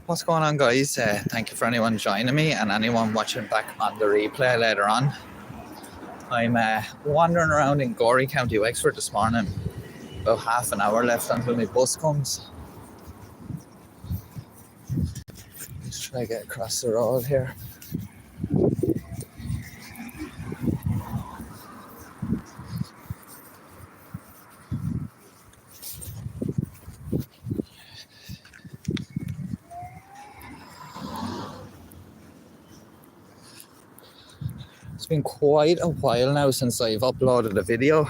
What's going on, guys? Thank you for anyone joining me and anyone watching back on the replay later on. I'm wandering around in Gorey, County Wexford this morning. About half an hour left until my bus comes. Let's try to get across the road here. It's been quite a while now since I've uploaded a video.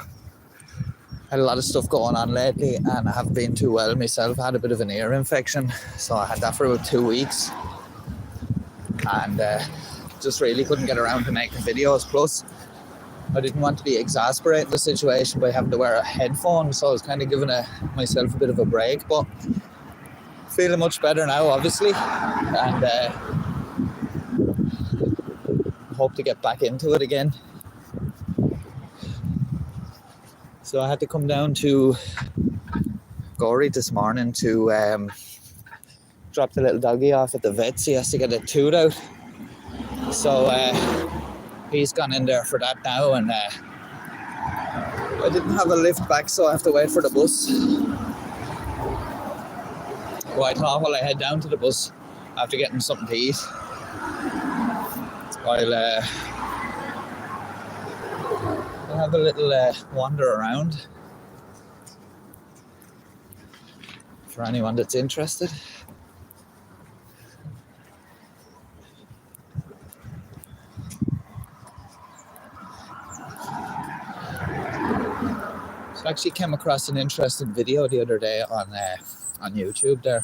Had a lot of stuff going on lately and I haven't been too well myself. I had a bit of an ear infection, so I had that for about 2 weeks and just really couldn't get around to making videos. Plus, I didn't want to be exasperating the situation by having to wear a headphone, so I was kind of giving myself a bit of a break, but feeling much better now, obviously, and hope to get back into it again. So I had to come down to Gorey this morning to drop the little doggy off at the vets. He has to get a tooth out. So he's gone in there for that now, and I didn't have a lift back, so I have to wait for the bus. Well, I thought while I head down to the bus after getting something to eat, I'll have a little wander around for anyone that's interested. So I actually came across an interesting video the other day on YouTube there.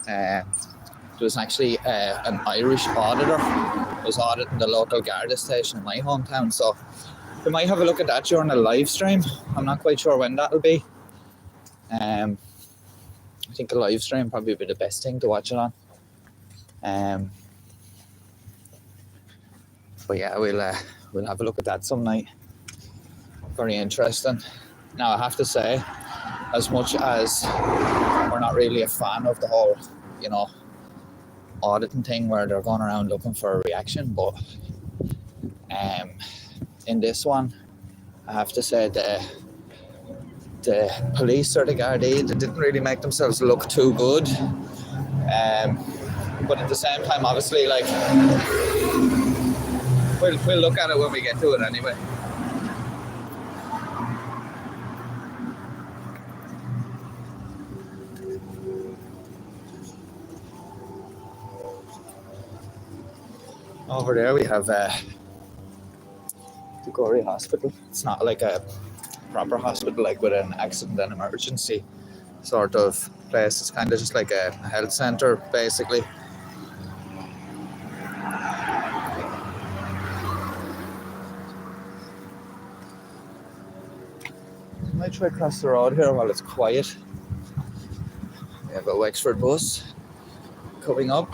There was actually an Irish auditor who was auditing the local Garda station in my hometown, so we might have a look at that during a live stream. I'm not quite sure when that'll be. I think a live stream probably be the best thing to watch it on. But yeah, we'll have a look at that some night. Very interesting. Now I have to say, as much as we're not really a fan of the whole, auditing thing where they're going around looking for a reaction, but in this one, I have to say the police or the Gardaí, they didn't really make themselves look too good. But at the same time, obviously, like, we'll look at it when we get to it anyway. Over there we have the Gorey Hospital. It's not like a proper hospital, like with an accident and emergency sort of place. It's kind of just like a health centre, basically. I might try across the road here while it's quiet. We have a Wexford bus coming up.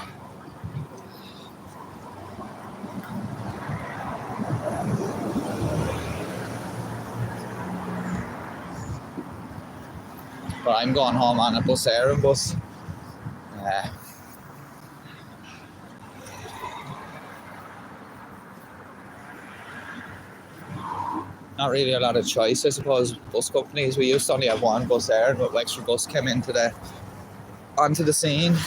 But I'm going home on a bus airing bus. Not really a lot of choice, I suppose. Bus companies, we used to only have one bus airing, but Wexford Bus came onto the scene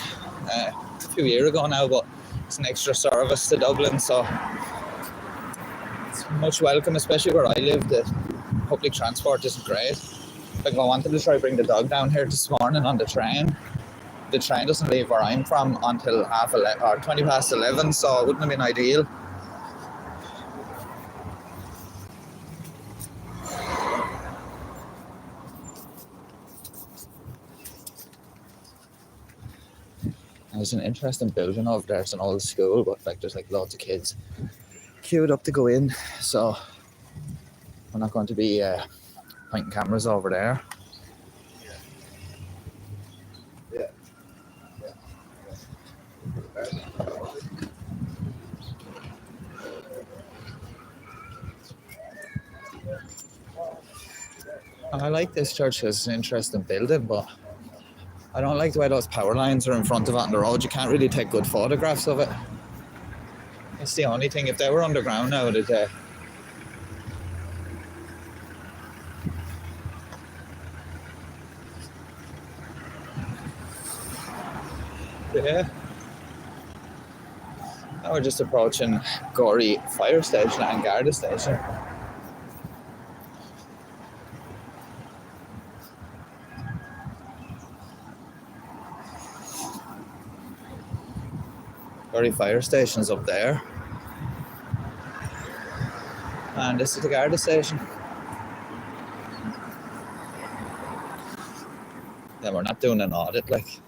a few years ago now, but it's an extra service to Dublin, so it's much welcome, especially where I live. The public transport isn't great. Like, if I wanted to try to bring the dog down here this morning on the train doesn't leave where I'm from until 11 or 20 past 11, so it wouldn't have been ideal. There's an interesting building over there. It's an old school, but like there's like loads of kids queued up to go in, so we're not going to be pointing cameras over there. I like this church. It's an interesting building, but I don't like the way those power lines are in front of it on the road. You can't really take good photographs of it. That's the only thing. If they were underground now, it'd yeah. Now we're just approaching Gorey fire station and Garda station. Gorey fire station's up there. And this is the Garda station. Yeah, we're not doing an audit, like.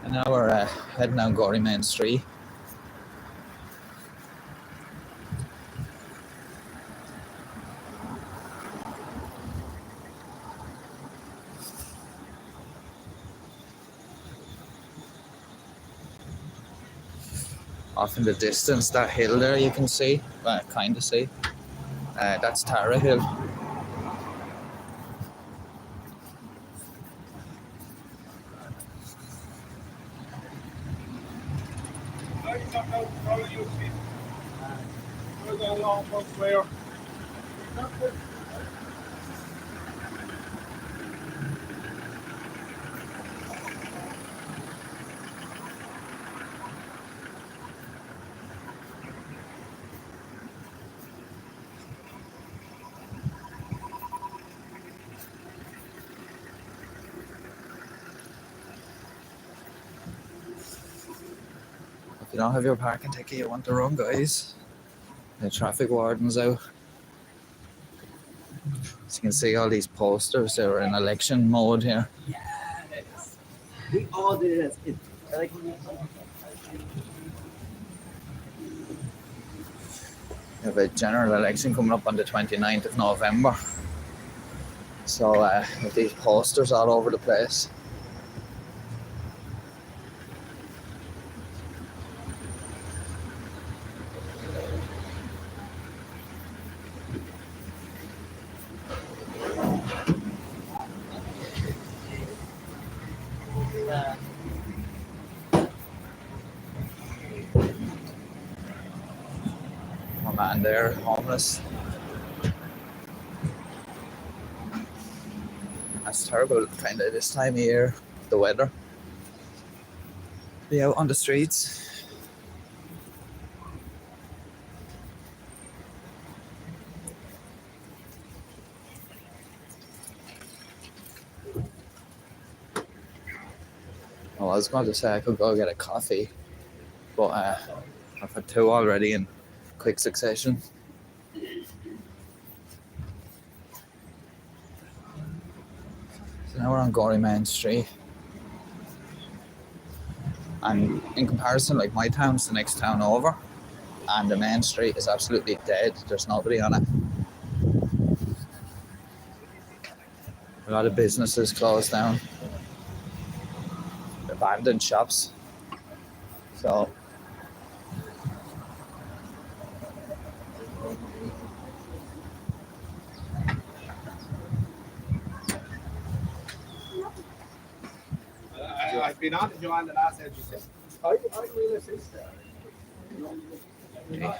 And now we're heading down Gorey Main Street. Off in the distance, that hill there you can see, kind of see. That's Tara Hill. If you don't have your parking ticket, you want to run, guys. The traffic warden's out. As you can see, all these posters, they were in election mode here. Yes. We all did it. It's like when you We have a general election coming up on the 29th of November. So with these posters all over the place. Oh man, they're homeless. That's terrible, kind of this time of year, the weather. Be out on the streets. Oh, I was going to say I could go get a coffee, but I've had two already in quick succession. So now we're on Gorey Main Street. And in comparison, like my town's the next town over, and the main street is absolutely dead. There's nobody on it. A lot of businesses closed down. Abandoned shops. So I've been on to Joanne the last edge. I will assist her. okay.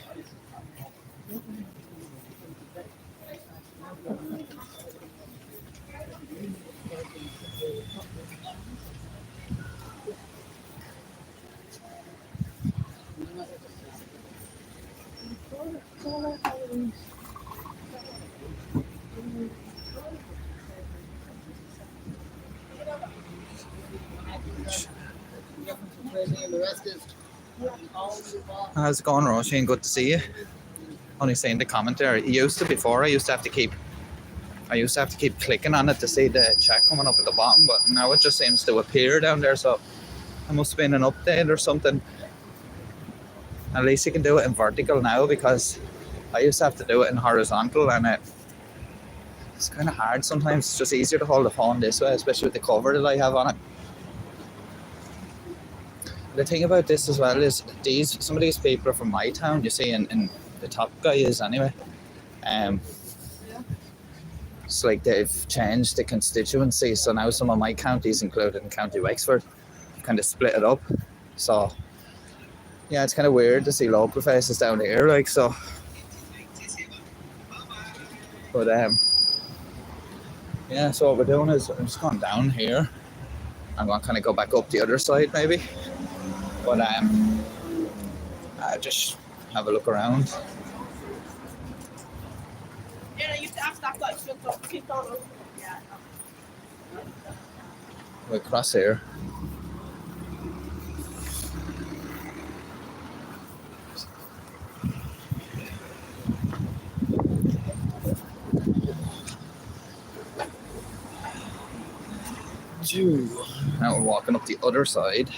How's it going, Roisin? Good to see you. Only saying the commentary. It used to before. I used to have to keep clicking on it to see the chat coming up at the bottom, but now it just seems to appear down there. So it must have been an update or something. At least you can do it in vertical now, because I used to have to do it in horizontal, and it's kind of hard sometimes. It's just easier to hold the phone this way, especially with the cover that I have on it. the thing about this as well is some of these people are from my town, you see, and the top guy is anyway. It's like they've changed the constituency, so now some of my counties included in County Wexford kind of split it up. So yeah, it's kind of weird to see local faces down here, like, so. But yeah, so what we're doing is I'm just going down here. I'm going to kind of go back up the other side maybe. But I just have a look around. We'll cross here. Now we're walking up the other side.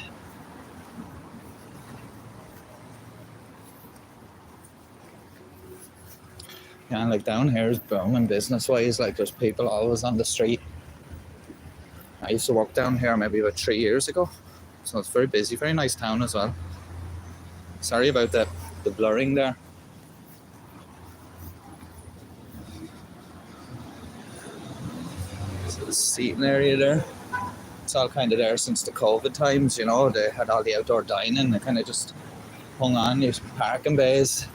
Yeah, like down here is booming business-wise. Like there's people always on the street. I used to work down here maybe about 3 years ago, so it's very busy. Very nice town as well. Sorry about the blurring there. So the seating area there, it's all kind of there since the COVID times, you know. They had all the outdoor dining. They kind of just hung on these parking bays.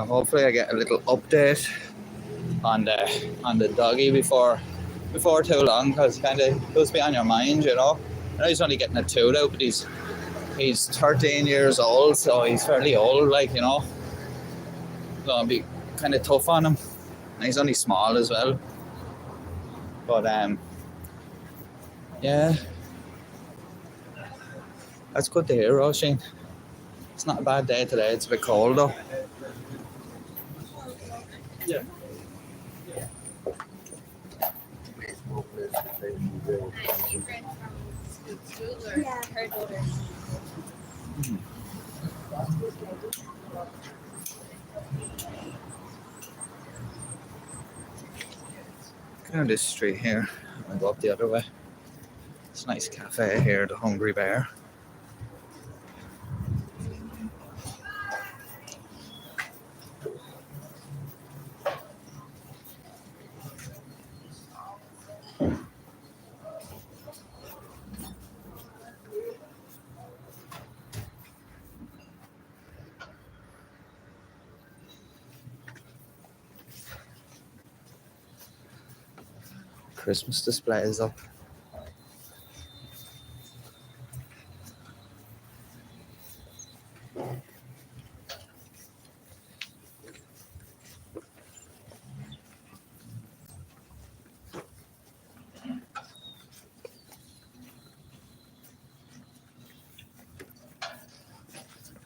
Hopefully I get a little update on the doggy before too long, because it kind of goes be on your mind, you know. I know he's only getting a tooth out, but he's 13 years old, so he's fairly old, like, you know. So it'll be kind of tough on him. And he's only small as well. But yeah, that's good to hear, Roisin. It's not a bad day today. It's a bit cold though. Yeah. Go down this street here and go up the other way. It's a nice cafe here, the Hungry Bear. Christmas display is up.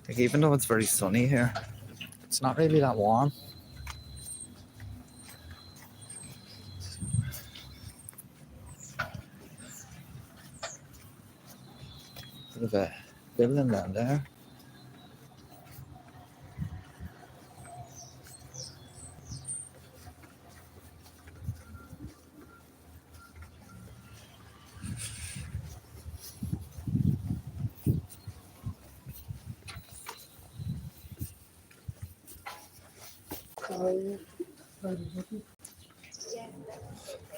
Like, even though it's very sunny here, it's not really that warm. Bit of a building down there.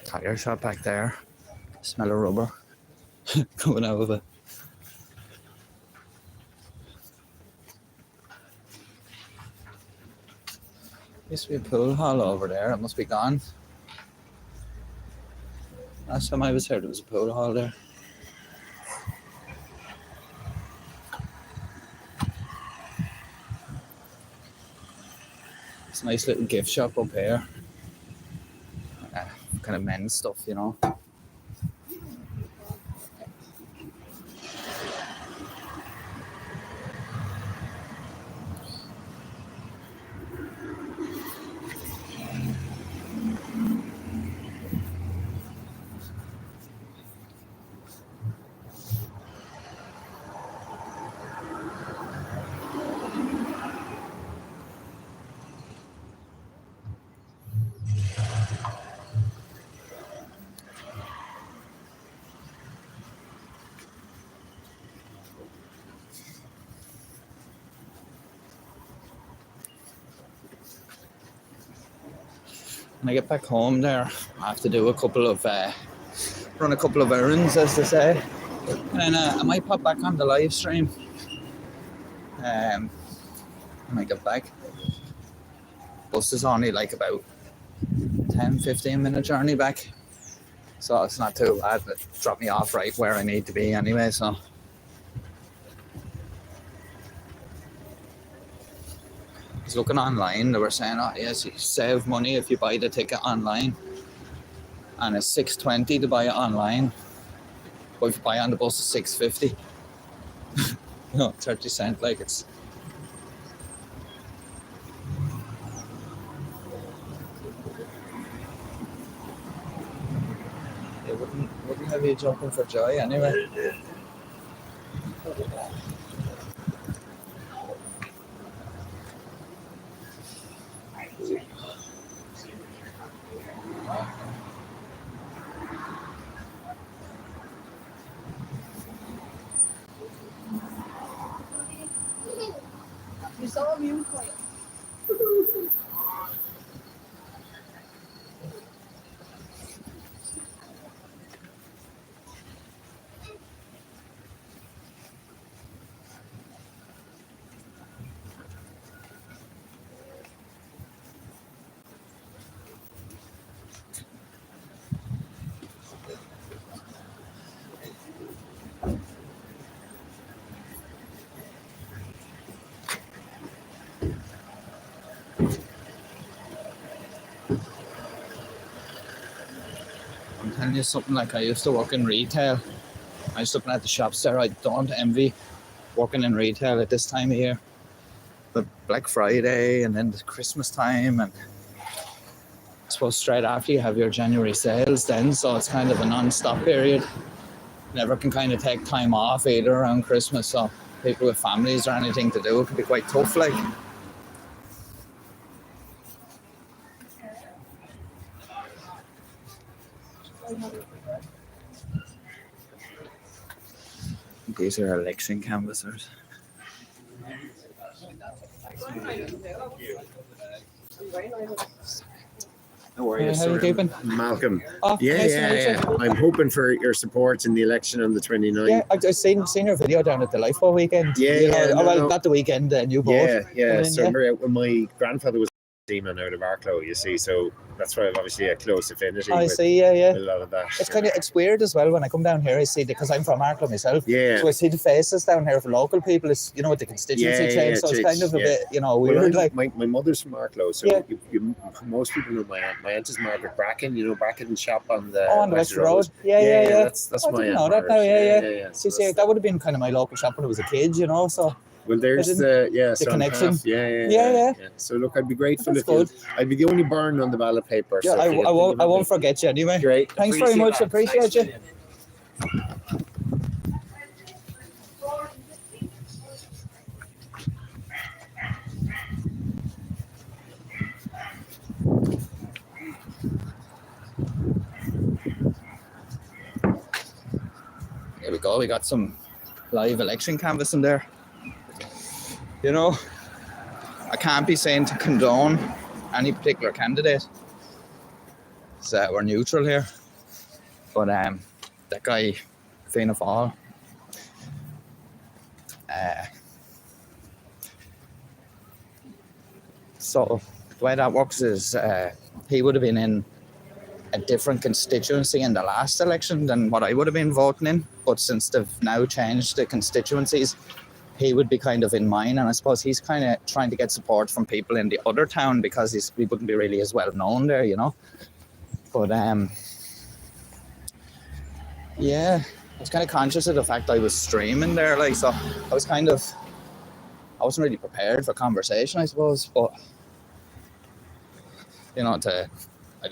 Tire shop back there. Smell of rubber coming out of it. Used to be a pool hall over there. It must be gone. Last time I was here, there was a pool hall there. It's a nice little gift shop up here. Kind of men's stuff, you know. When I get back home there, I have to do a couple of run a couple of errands, as they say, and then I might pop back on the live stream when I get back. Bus is only like about 10-15 minute journey back, so it's not too bad. It dropped me off right where I need to be anyway, so I was looking online. They were saying, oh yes, you save money if you buy the ticket online, and it's $6.20 to buy it online, but if you buy on the bus it's $6.50. 30 cents, like it's it wouldn't have you jumping for joy anyway. You saw him. I'm telling you something, like I used to work in retail. I was looking at the shops there. I don't envy working in retail at this time of year. But Black Friday and then the Christmas time, and I suppose straight after you have your January sales then, so it's kind of a non-stop period. Never can kind of take time off either around Christmas, so people with families or anything to do, it can be quite tough, like. These are election canvassers. How are you, How are sir? you keeping? Malcolm. Oh, Yeah, nice to yeah, meet you. yeah. I'm hoping for your support in the election on the 29th. Yeah, I've seen your video down at the Lifeboat weekend. Yeah, You know, yeah, no, well, no. not the weekend, you both. Yeah, yeah. Then, So yeah. remember when my grandfather was a seaman out of Arklow, you see, so that's why I've obviously a close affinity I with see, yeah. a lot of that. It's weird as well when I come down here. I see because I'm from Arklow myself. Yeah. So I see the faces down here for local people. It's with the constituency Yeah, change, yeah, so it's change, kind of a yeah. bit Well, weird. Like, my mother's from Arklow, so Yeah. most people know my aunt is Margaret Bracken. Bracken shop on the on the Wexford Road. Yeah. That's I my didn't aunt know that Margaret. now. Yeah. So See, that would have been kind of my local shop when I was a kid. So well, there's the so connection. half. Yeah. Yeah. So look, I'd be grateful That's if good. I'd be the only burn on the ballot paper. Yeah, so if you I could won't. think I of won't me. forget you anyway. Great. Thanks very much. Appreciate you. There we go. We got some live election canvassing there. I can't be saying to condone any particular candidate. So we're neutral here. But that guy, Fianna Fáil, so the way that works is he would have been in a different constituency in the last election than what I would have been voting in. But since they've now changed the constituencies, he would be kind of in mine. And I suppose he's kind of trying to get support from people in the other town because he wouldn't be really as well known there, But yeah, I was kind of conscious of the fact I was streaming there, so I wasn't really prepared for conversation, I suppose, but I don't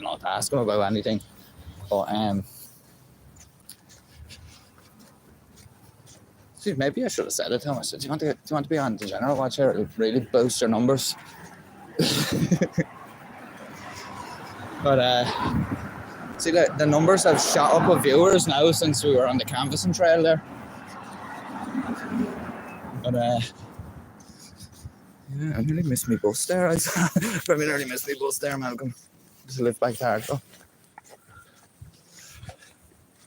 know to ask him about anything, but see, maybe I should have said it to him. I said, do you want to be on Degenerate Watch here? It'll really boost your numbers. But see, the numbers have shot up of viewers now since we were on the canvassing trail there. But yeah, I nearly missed my bus there. Malcolm. Just live back to Arklow.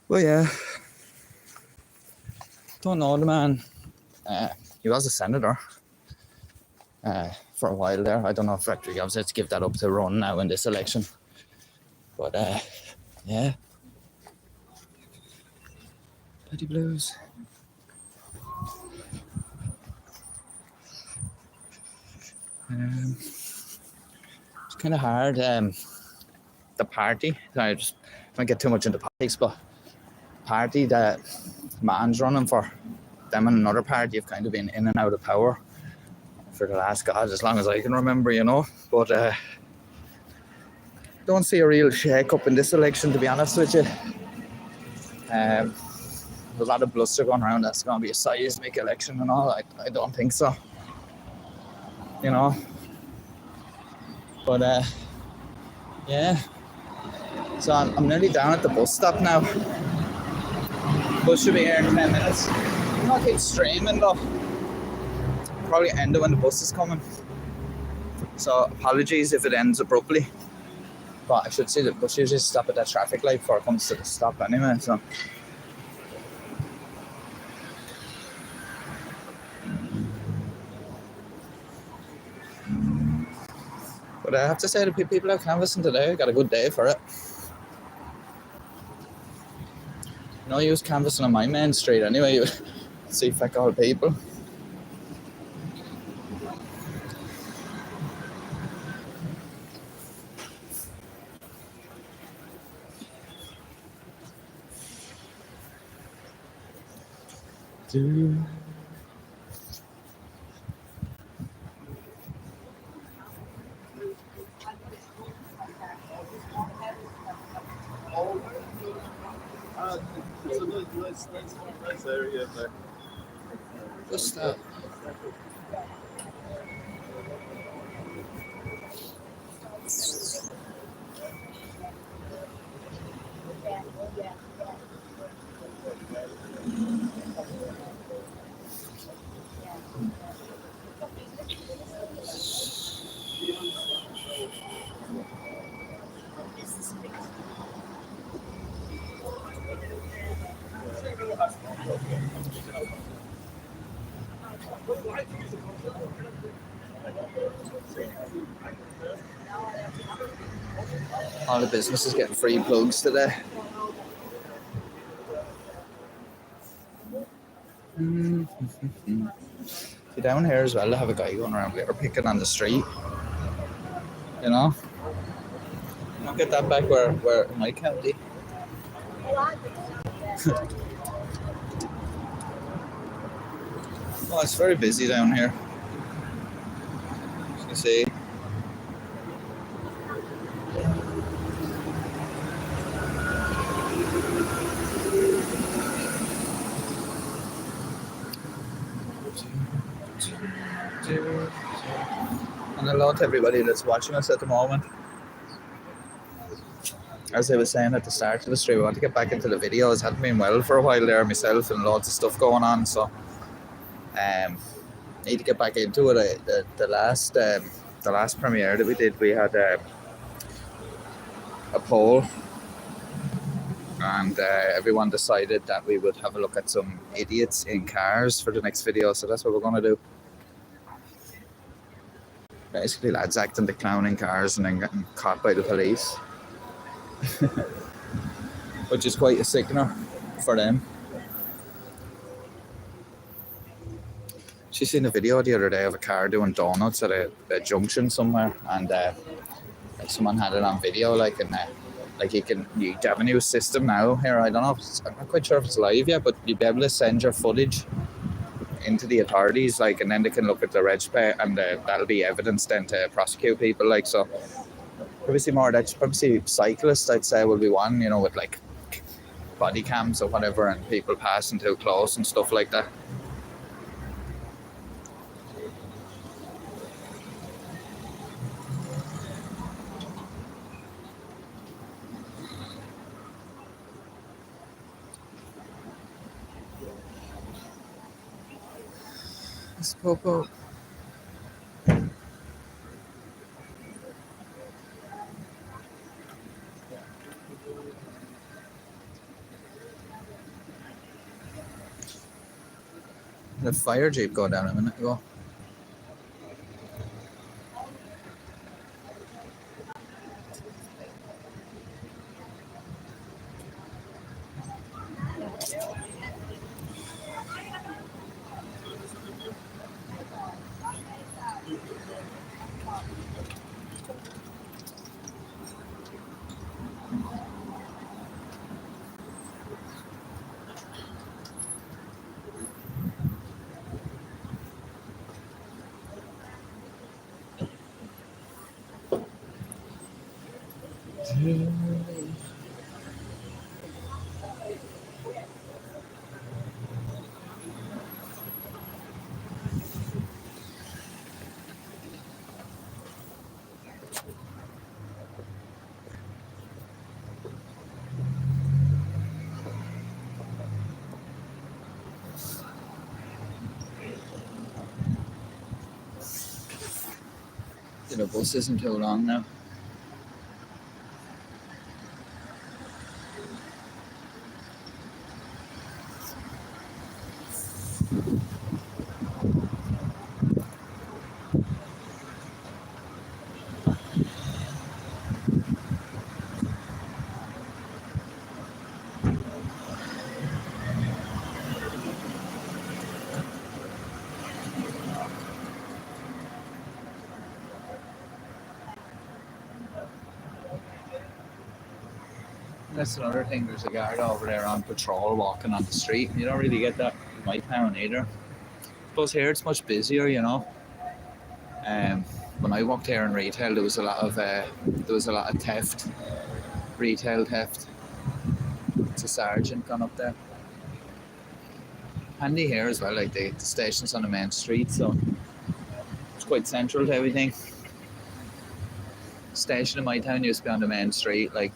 Well, yeah. Don't know the man. He was a senator for a while there. I don't know if Rectory gives it to give that up to run now in this election. But yeah. Petty Blues. It's kind of hard. The party, I just don't get too much into politics, but party that man's running for, them and another party have kind of been in and out of power for the last, God, as long as I can remember, you know. But don't see a real shake-up in this election, to be honest with you. A lot of bluster going around that's going to be a seismic election and all. I don't think so, you know. But yeah. So I'm nearly down at the bus stop now. Bus should be here in 10 minutes. I'm not keep streaming though. Probably end it when the bus is coming. So apologies if it ends abruptly. But I should see the bus usually stop at that traffic light before it comes to the stop anyway. So but I have to say the people out canvassing today got a good day for it. No use canvassing on my main street anyway. You see feck all people. It's a nice area there. Just all the businesses getting free plugs today. See, down here as well, they have a guy going around litter picking on the street. You know? You don't get that back where in my county. Well, it's very busy down here. As you can see. And hello to everybody that's watching us at the moment. As I was saying at the start of the stream, I want to get back into the videos. Hadn't been well for a while there myself and loads of stuff going on, so need to get back into it. The last premiere that we did, we had a poll, and everyone decided that we would have a look at some idiots in cars for the next video, so that's what we're going to do. Basically lads acting the clown in cars and then getting caught by the police. Which is quite a sickener for them. She seen a video the other day of a car doing donuts at a junction somewhere, and like someone had it on video, like, and like you have a new system now here. I don't know, I'm not quite sure if it's live yet, but you'd be able to send your footage into the authorities, like, and then they can look at the reg plate, and that'll be evidence then to prosecute people, like. So probably cyclists, I'd say, will be one, you know, with like body cams or whatever, and people passing too close and stuff like that. Let's go. The fire jeep go down a minute ago. The bus isn't too long now. That's another thing, there's a guard over there on patrol walking on the street. You don't really get that in my town either. Plus here it's much busier, you know. When I worked here in retail, there was a lot of theft, retail theft. It's a sergeant gone up there. Handy here as well, like the station's on the main street, so it's quite central to everything. Station in my town used to be on the main street, like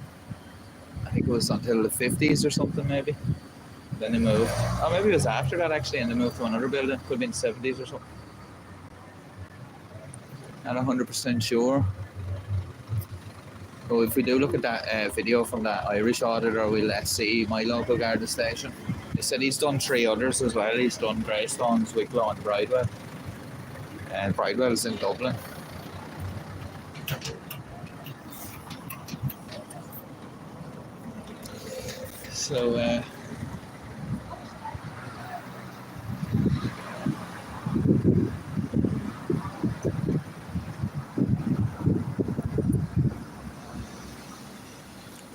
I think it was until the 50s or something maybe. Then they moved. Oh, maybe it was after that actually, and they moved to another building. Could have been 70s or something. Not 100% sure. But if we do look at that video from that Irish auditor, we'll see my local Garda station. He said he's done 3 others as well. He's done Greystones, Wicklow and Bridewell. And Bridewell's in Dublin. So, a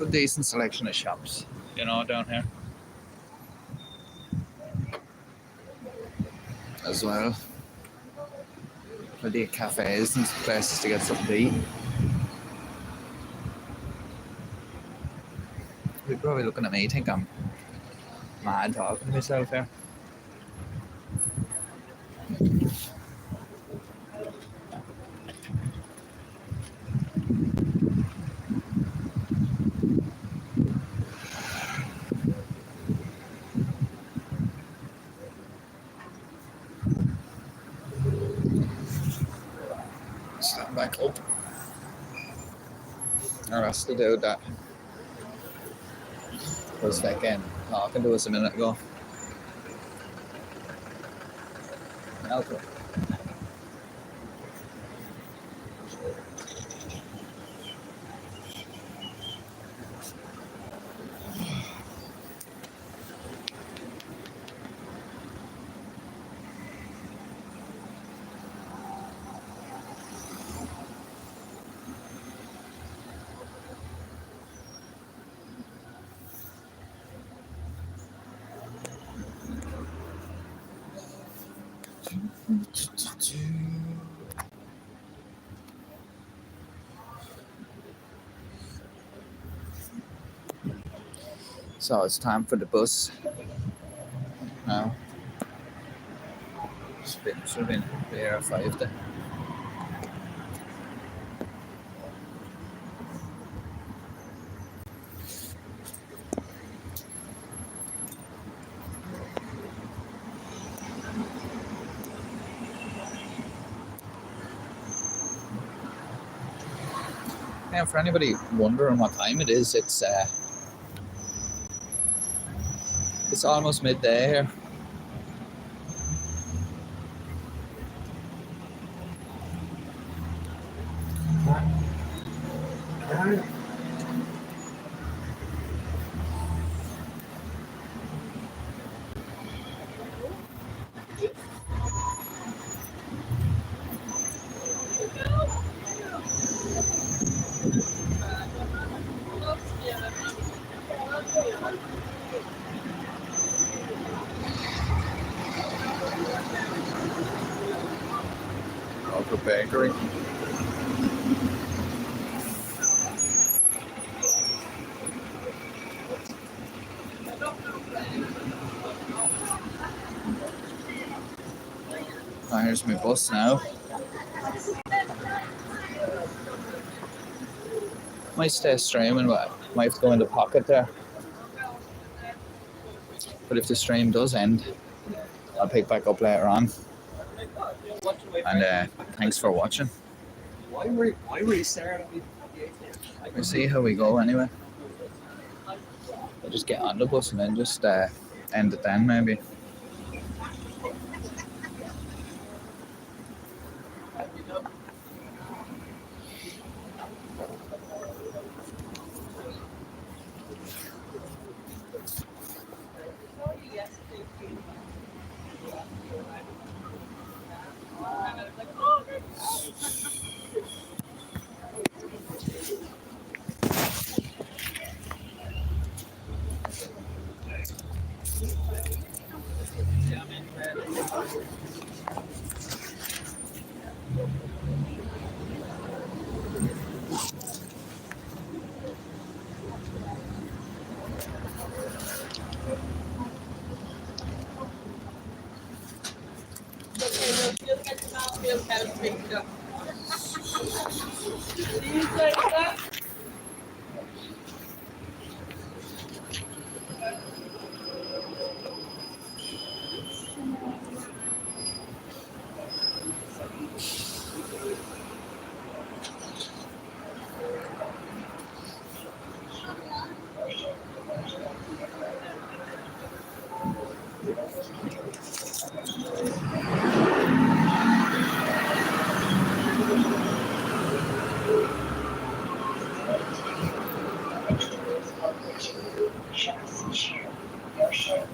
decent selection of shops, you know, down here. As well. Plenty of cafes and places to get something to eat. You're probably looking at me, think I'm mad talking to myself here. Stand back up. Or else to do that. Was fucking talking to us a minute ago. Okay. So it's time for the bus now. Should have been there at 5 then. And for anybody wondering what time it is, it's almost midday here. Local bakery. Oh, here's my bus now. Might stay streaming, but might have to go in the pocket there. But if the stream does end, I'll pick back up later on. And thanks for watching. Why were you staring at me? We'll see how we go anyway. I'll just get on the bus and then just end it then maybe.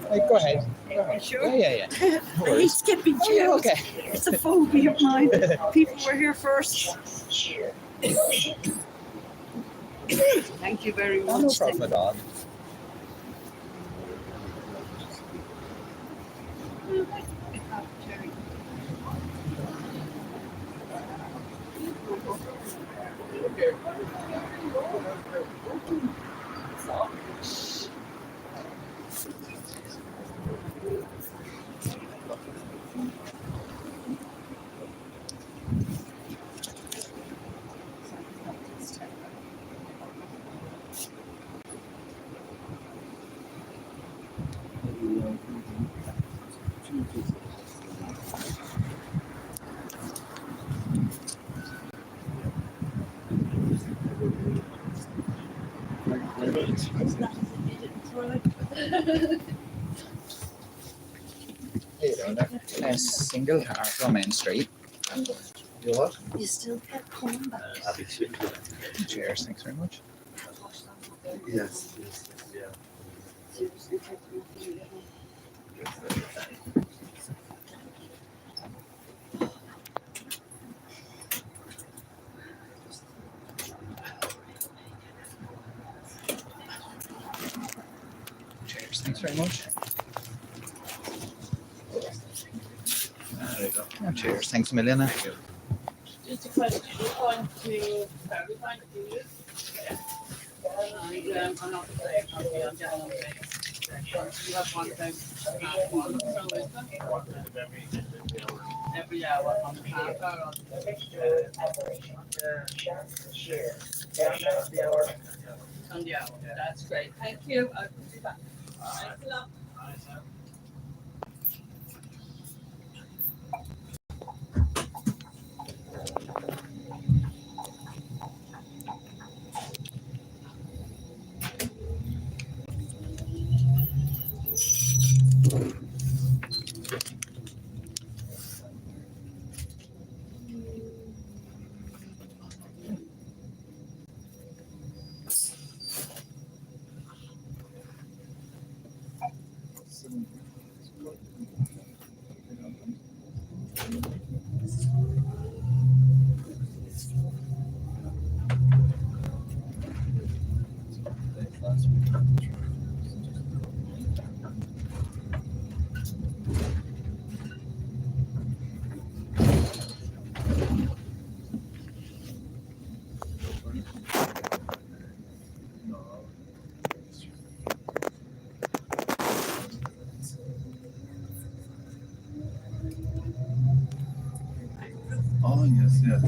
Hey, go ahead. Sure. Yeah. No I hate worries. skipping Oh, you're queues. okay. It's a phobia of mine. People were here first. Thank you very Oh, no much. problem at all. Hey, down there. Single car from Main Street. You what? You still kept coming back. Cheers, thanks very much. Yes. Yeah. Seriously, kept me feeling. Cheers, thanks very much. There you go. Oh, cheers, thanks a million. Just a question, you're going to Paragon, do you? And I'm not saying, I'm down on the you have one thing, one, so is it? Every hour on the half hour. On the hour, that's great, thank you, I'll be back. Thanks a lot. Yes, yeah.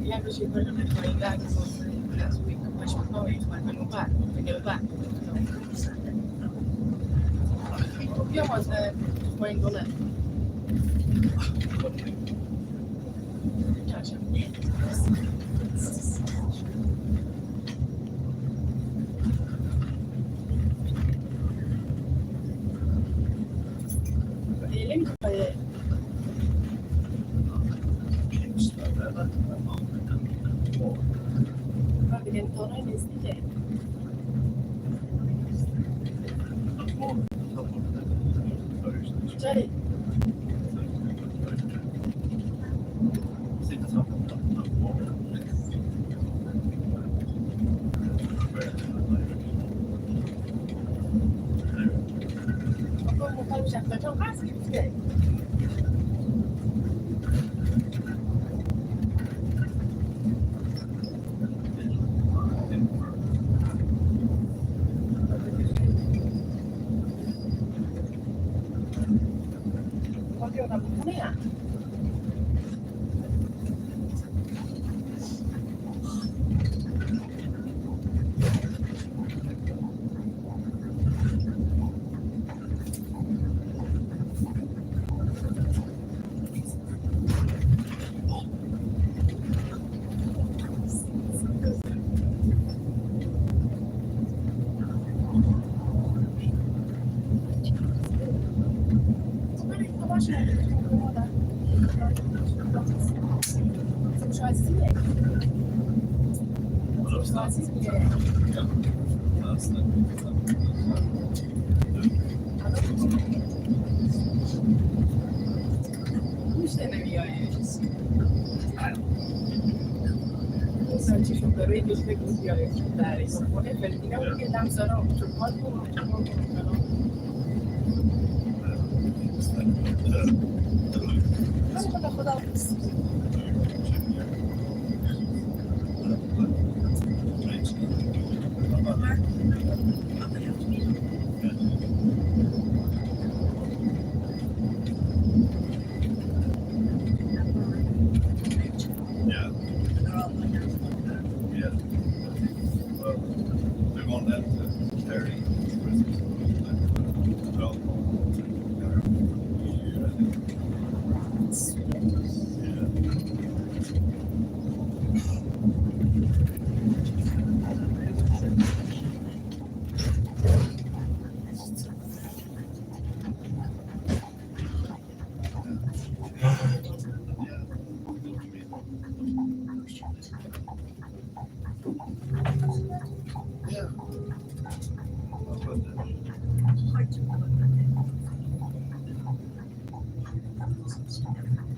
Yeah, because you're going to be going back last week. Which was going to go back. To go back. Yeah, was going to live. Gotcha.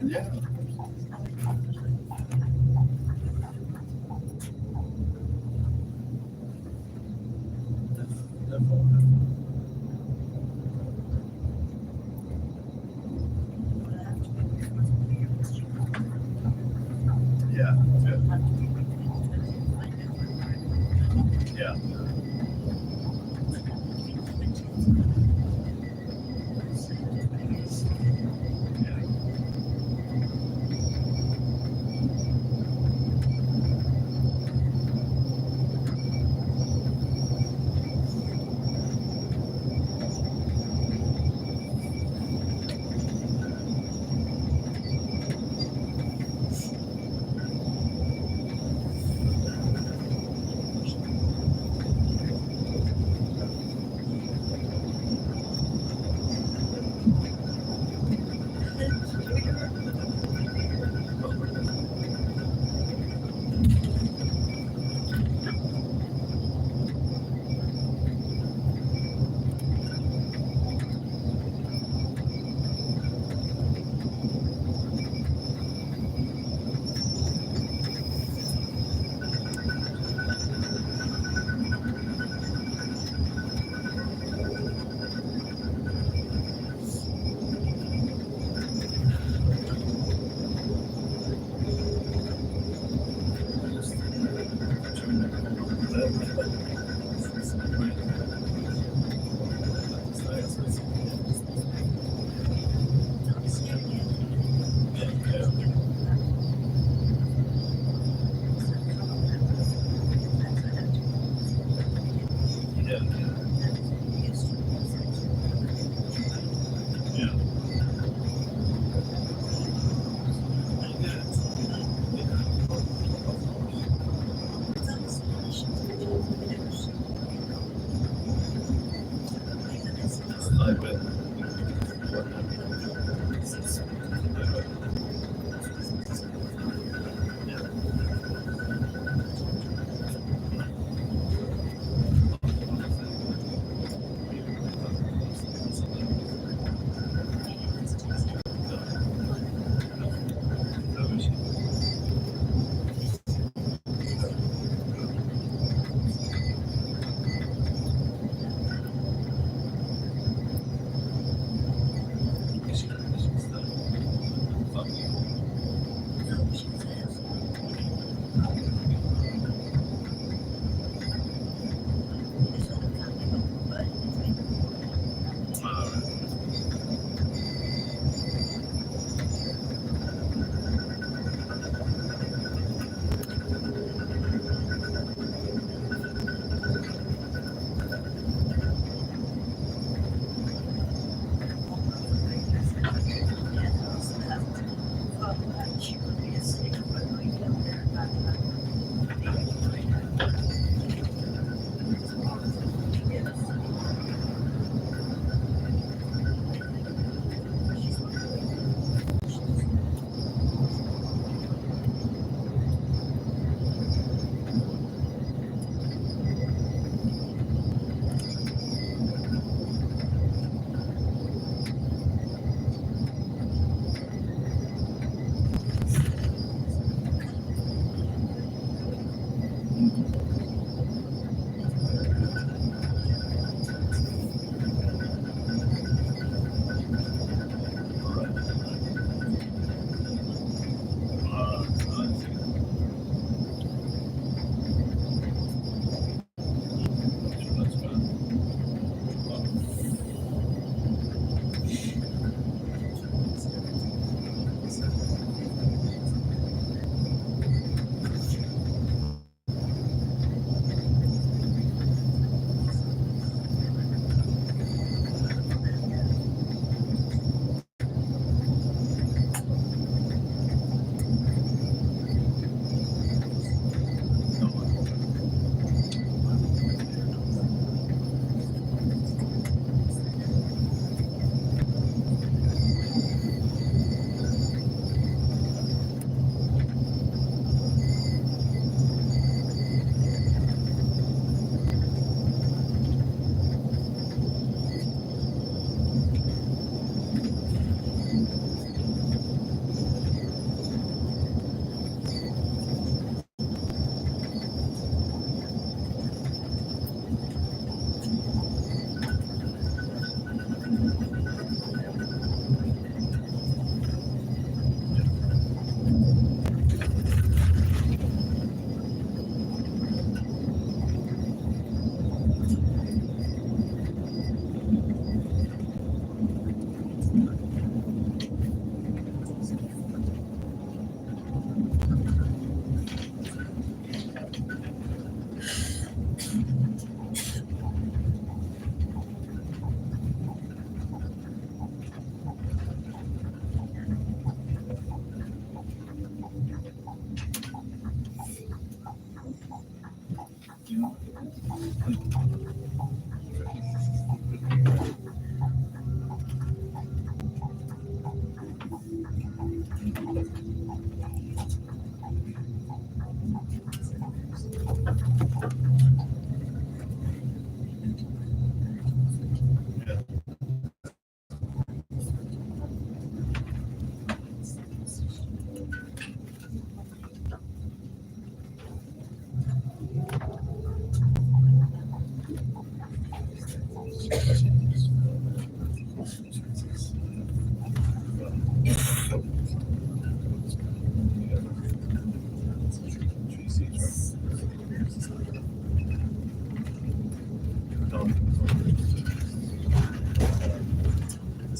Yeah. Yeah. Yeah.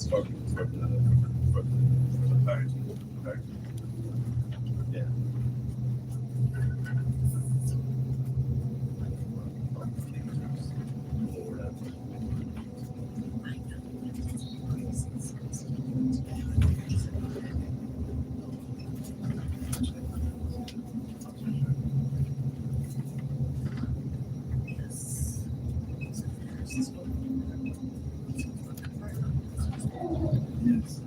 for the party. Yeah. Yes.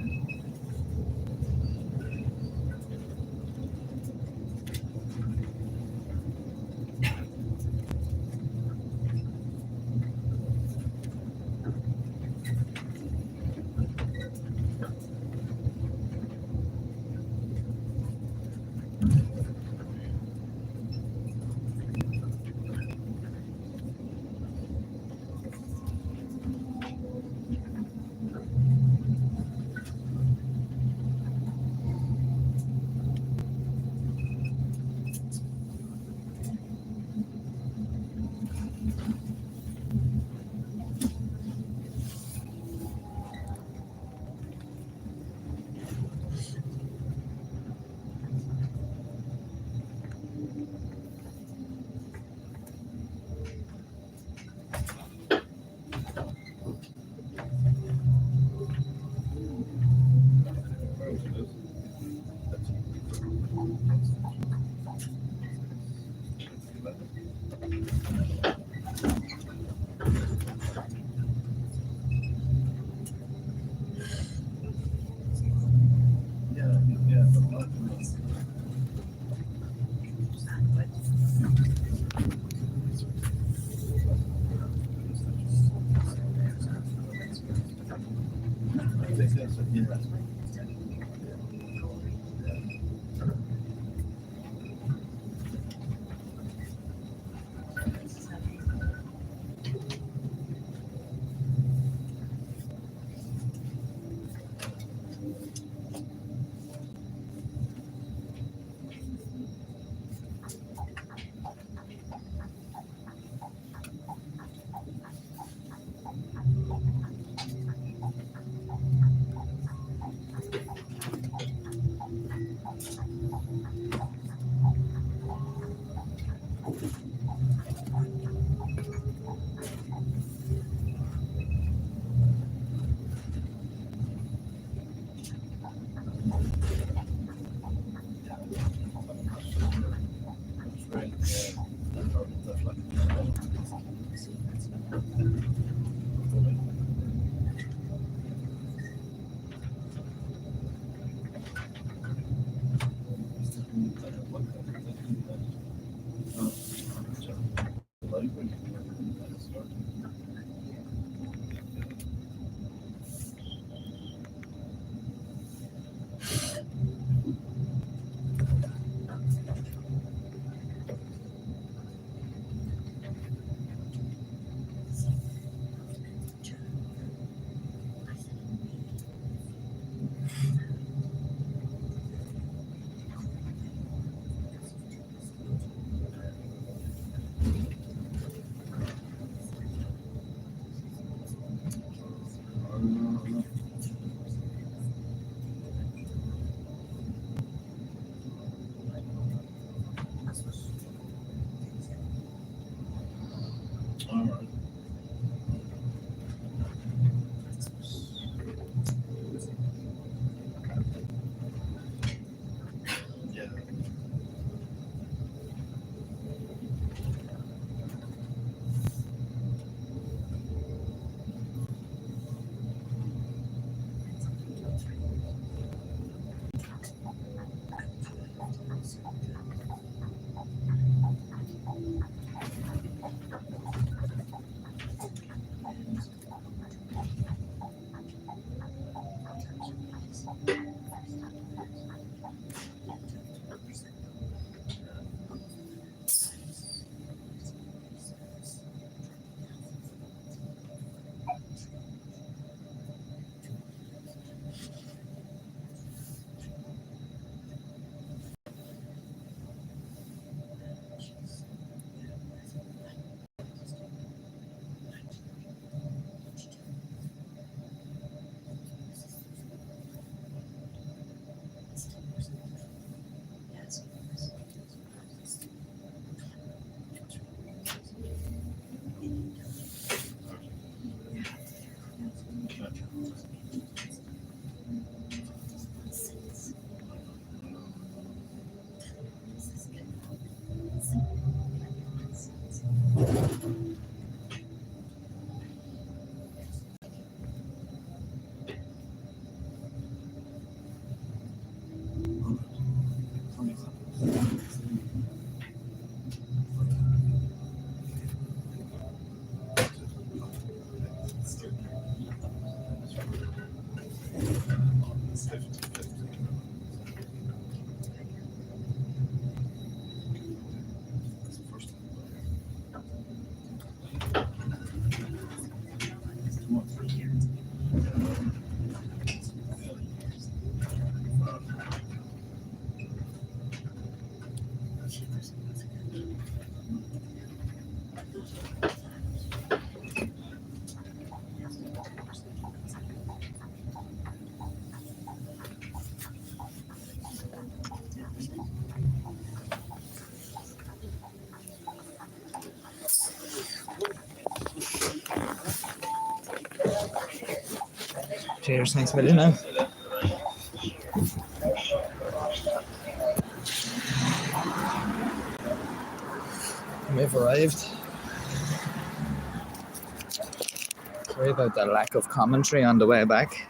Cheers, thanks a million now. We've arrived. Sorry about the lack of commentary on the way back.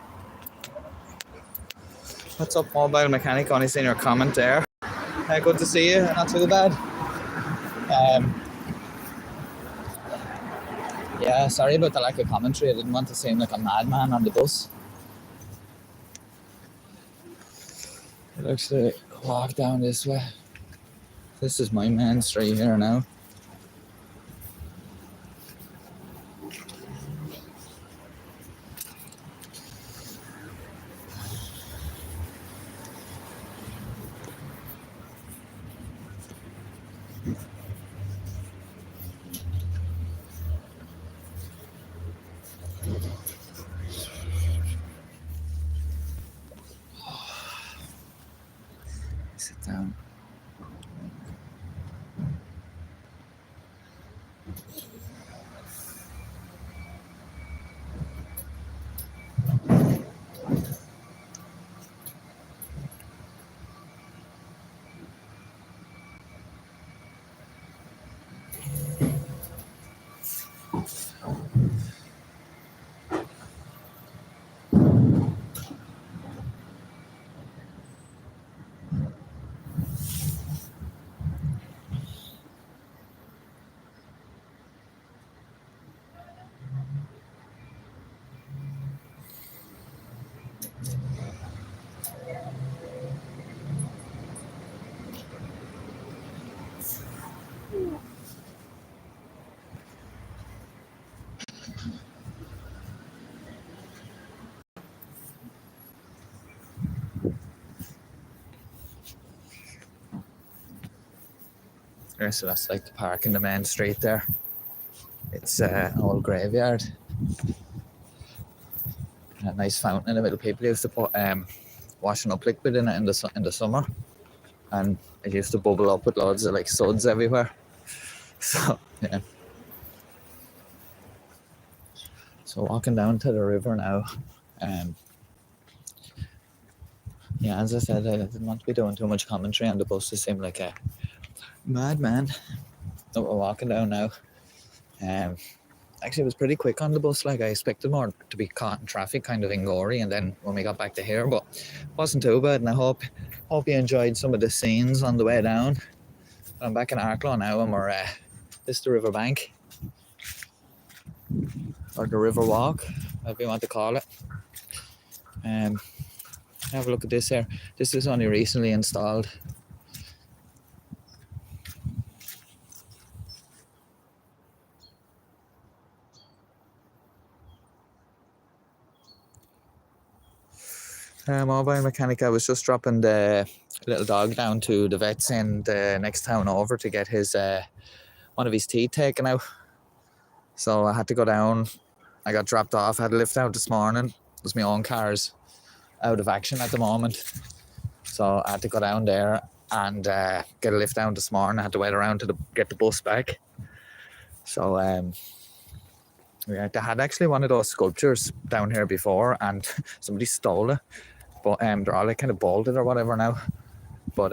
What's up, mobile mechanic? Only seen your comment there. Good to see you, not too bad. Yeah, sorry about the lack of commentary. I didn't want to seem like a madman on the bus. It looks like walk down this way. This is my main street here now. Sit down. Okay, so that's like the park in the main street there. It's an old graveyard. A nice fountain in the middle. People used to put washing up liquid in it in the summer, and it used to bubble up with loads of like suds everywhere. So yeah. So walking down to the river now. Yeah, as I said, I didn't want to be doing too much commentary on the bus. It seemed like a madman. So we're walking down now. Actually, it was pretty quick on the bus. Like I expected more to be caught in traffic, kind of in Gorey, and then when we got back to here, but it wasn't too bad. And I hope you enjoyed some of the scenes on the way down. I'm back in Arklow now, and we're this is the river bank, or the river walk, whatever you want to call it. Have a look at this here. This is only recently installed. Mobile mechanic. I was just dropping the little dog down to the vets in the next town over to get his one of his teeth taken out. So I had to go down. I got dropped off. I had a lift out this morning. It was my own car's out of action at the moment. So I had to go down there and get a lift down this morning. I had to wait around to get the bus back. So yeah, they had actually one of those sculptures down here before, and somebody stole it. But they're all like kind of bolted or whatever now. But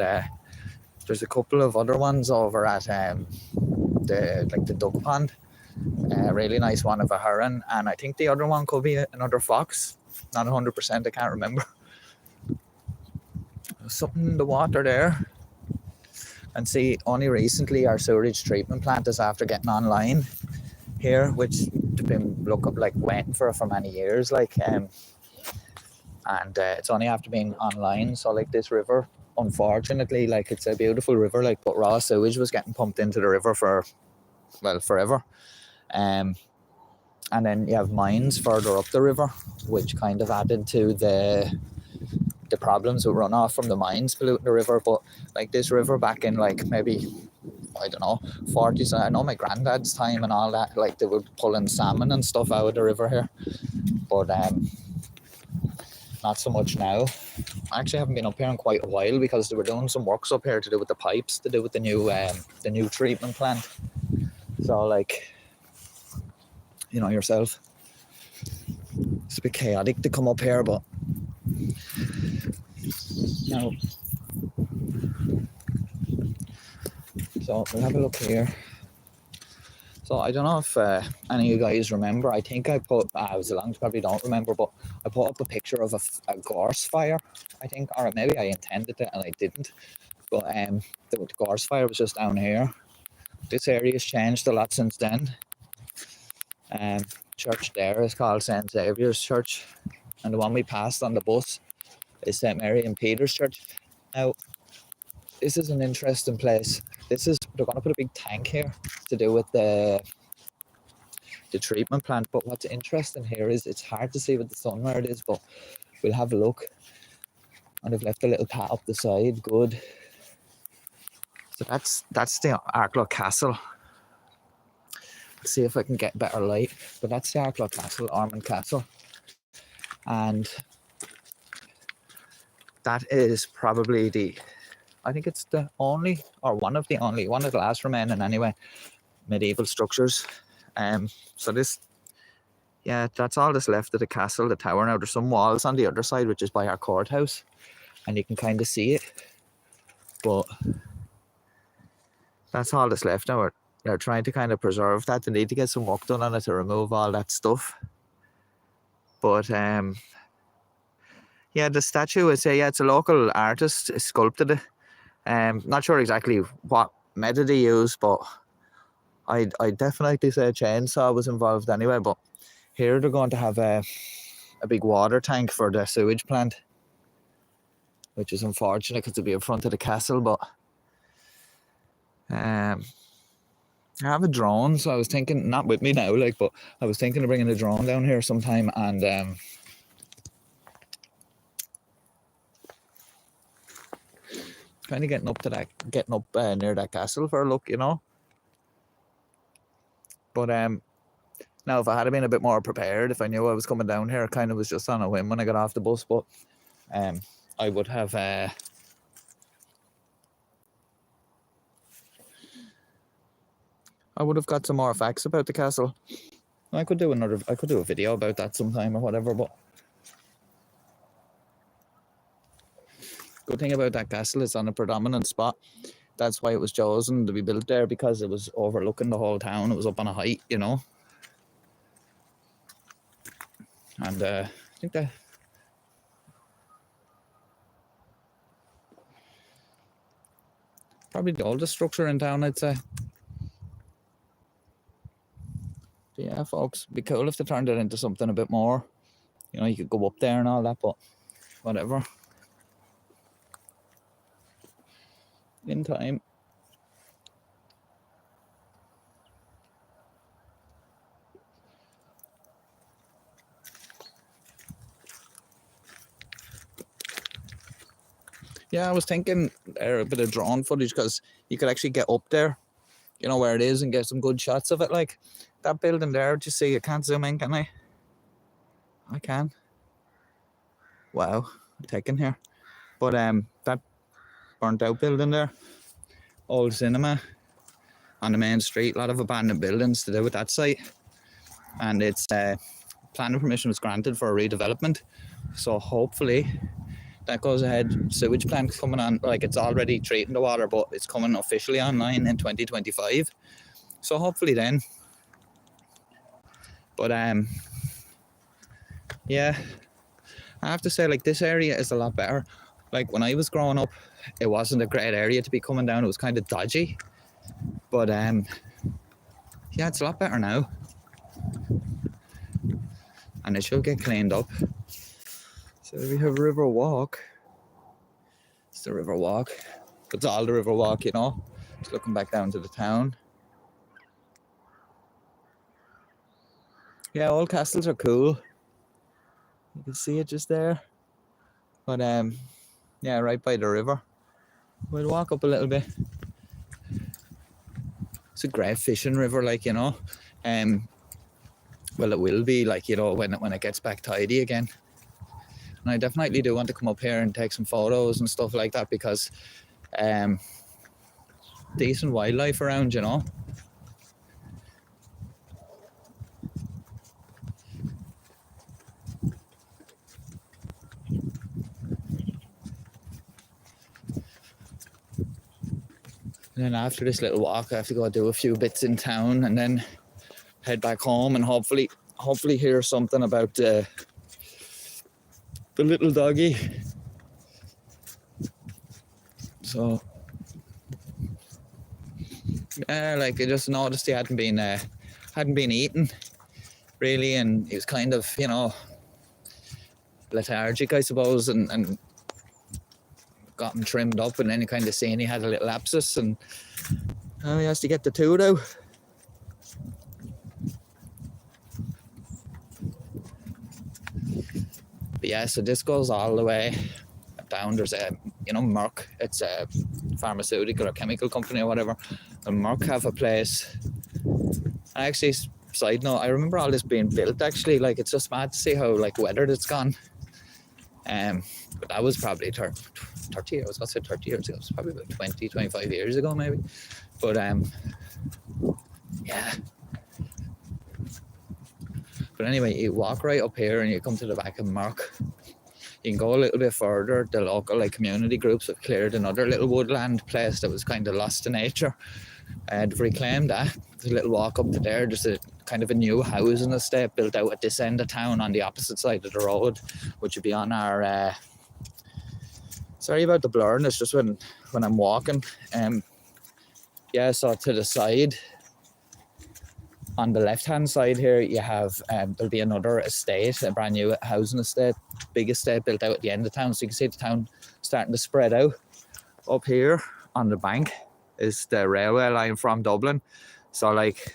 there's a couple of other ones over at the duck pond. A really nice one of a heron, and I think the other one could be another fox. Not 100%, I can't remember. There's something in the water there. And see, only recently our sewage treatment plant is after getting online here, which they've been waiting for many years, like, and and it's only after being online. So like this river, unfortunately, like it's a beautiful river, like, but raw sewage was getting pumped into the river for, well, forever. And then you have mines further up the river, which kind of added to the problems with runoff from the mines polluting the river. But like this river back in like maybe, I don't know, 40s, I know my granddad's time and all that, like they were pulling salmon and stuff out of the river here, but not so much now. I actually haven't been up here in quite a while because they were doing some works up here to do with the pipes, to do with the new treatment plant. So like, you know yourself, it's a bit chaotic to come up here, but now, so we'll have a look here. So I don't know if any of you guys remember, I think I put, I was along, probably don't remember, but I put up a picture of a gorse fire, I think, or maybe I intended it and I didn't, but the gorse fire was just down here. This area has changed a lot since then. Church there is called St. Saviour's Church, and the one we passed on the bus is St. Mary and Peter's Church. Now, this is an interesting place. They're going to put a big tank here to do with the treatment plant, but what's interesting here is it's hard to see with the sun where it is, but we'll have a look. And they've left a little path up the side, good. So that's the Arklow Castle. Let's see if I can get better light, but that's the Arklow Castle, Ormond Castle. And that is probably I think it's the only, or one of the last remaining anyway, medieval structures. So this, yeah, that's all that's left of the castle, the tower. Now there's some walls on the other side, which is by our courthouse, and you can kind of see it, but that's all that's left now. They're trying to kind of preserve that. They need to get some work done on it to remove all that stuff. But yeah, the statue, it's a local artist sculpted it. Not sure exactly what method he used, but I definitely say a chainsaw was involved anyway. But here they're going to have a big water tank for the sewage plant, which is unfortunate because it'll be in front of the castle. But I have a drone, so I was thinking, not with me now, like, but I was thinking of bringing a drone down here sometime and kind of getting up near that castle for a look, you know. But now if I had been a bit more prepared, if I knew I was coming down here, it kind of was just on a whim when I got off the bus, but I would have got some more facts about the castle. I could do a video about that sometime or whatever, but good thing about that castle is on a predominant spot. That's why it was chosen to be built there, because it was overlooking the whole town. It was up on a height, you know. And I think that probably the oldest structure in town, I'd say. But yeah, folks, it'd be cool if they turned it into something a bit more. You know, you could go up there and all that, but whatever. In time. Yeah, I was thinking a bit of drone footage, because you could actually get up there, you know, where it is, and get some good shots of it. Like that building there, do you see? I can't zoom in, can I? I can. Wow, I'm taking here. But that burnt out building there, old cinema on the main street, a lot of abandoned buildings to do with that site, and its planning permission was granted for a redevelopment. So hopefully that goes ahead. Sewage plant coming on, like it's already treating the water, but it's coming officially online in 2025. So hopefully then. But yeah, I have to say, like, this area is a lot better. Like when I was growing up, it wasn't a great area to be coming down. It was kind of dodgy. But yeah, it's a lot better now. And it should get cleaned up. So we have River Walk. It's the River Walk. It's all the River Walk, you know. Just looking back down to the town. Yeah, old castles are cool. You can see it just there. But yeah, right by the river. We'll walk up a little bit. It's a great fishing river, like, you know. Well, it will be, like, you know, when it gets back tidy again. And I definitely do want to come up here and take some photos and stuff like that, because decent wildlife around, you know. And then after this little walk, I have to go do a few bits in town and then head back home and hopefully hear something about the little doggy. So yeah, like I just noticed he hadn't been eating really, and he was kind of, you know, lethargic, I suppose, and got him trimmed up, and then you kind of seen he had a little abscess, and he has to get the tooth out. But yeah, so this goes all the way down. There's a, you know, Merck. It's a pharmaceutical or chemical company or whatever. And Merck have a place. Actually, side note, I remember all this being built. Actually, like, it's just mad to see how, like, weathered it's gone. But that was probably 30 years. I was gonna say 30 years ago. It was probably about 20, 25 years ago, maybe. But yeah. But anyway, you walk right up here and you come to the back of Merck. You can go a little bit further. The local, like, community groups have cleared another little woodland place that was kind of lost to nature. They've reclaimed that. There's a little walk up to there. There's a kind of a new housing estate built out at this end of town on the opposite side of the road, which would be on our sorry about the blurriness, just when I'm walking. Yeah, so to the side, on the left hand side here, you have there'll be another estate, a brand new housing estate, big estate built out at the end of town. So you can see the town starting to spread out. Up here on the bank is the railway line from Dublin. So, like,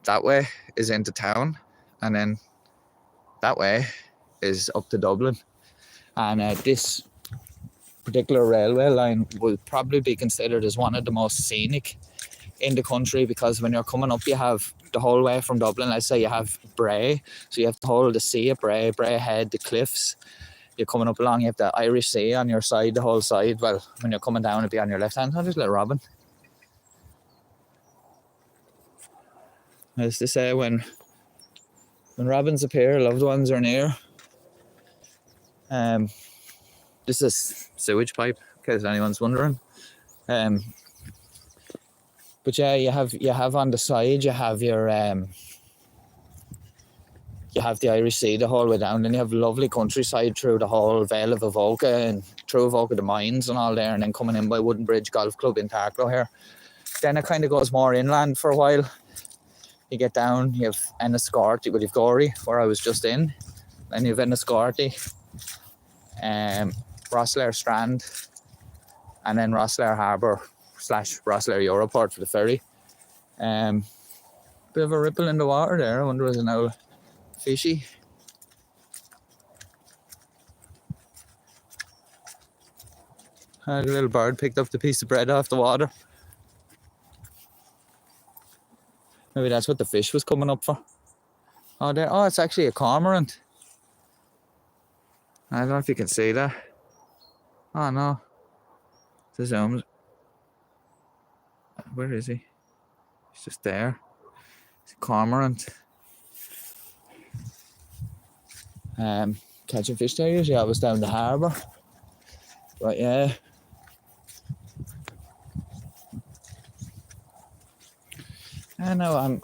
that way is into town, and then that way is up to Dublin. And this particular railway line will probably be considered as one of the most scenic in the country, because when you're coming up, you have the whole way from Dublin. Let's say you have Bray, so you have the whole of the sea of Bray Head, the cliffs. You're coming up along, you have the Irish Sea on your side, the whole side. Well, when you're coming down, it'll be on your left hand. Oh, there's a little robin. As they say, when robins appear, loved ones are near. This is sewage pipe, in case anyone's wondering. But yeah, you have on the side, you have your you have the Irish Sea the whole way down, and you have lovely countryside through the whole Vale of Avoca and through Avoca, the mines and all there, and then coming in by Wooden Bridge Golf Club in Tarklow here. Then it kind of goes more inland for a while. You get down, you have Enniscorthy, well, you've Gorey, where I was just in. Then you have Enniscorthy, Rosslare Strand, and then Rosslare Harbour / Rosslare Europort for the ferry. Bit of a ripple in the water there. I wonder was an old fishy. A little bird picked up the piece of bread off the water. Maybe that's what the fish was coming up for. Oh, there! Oh, it's actually a cormorant. I don't know if you can see that. Oh no, the zooms. Where is he? He's just there. It's a cormorant. Catching fish there usually. I was down the harbour. But yeah. I know I'm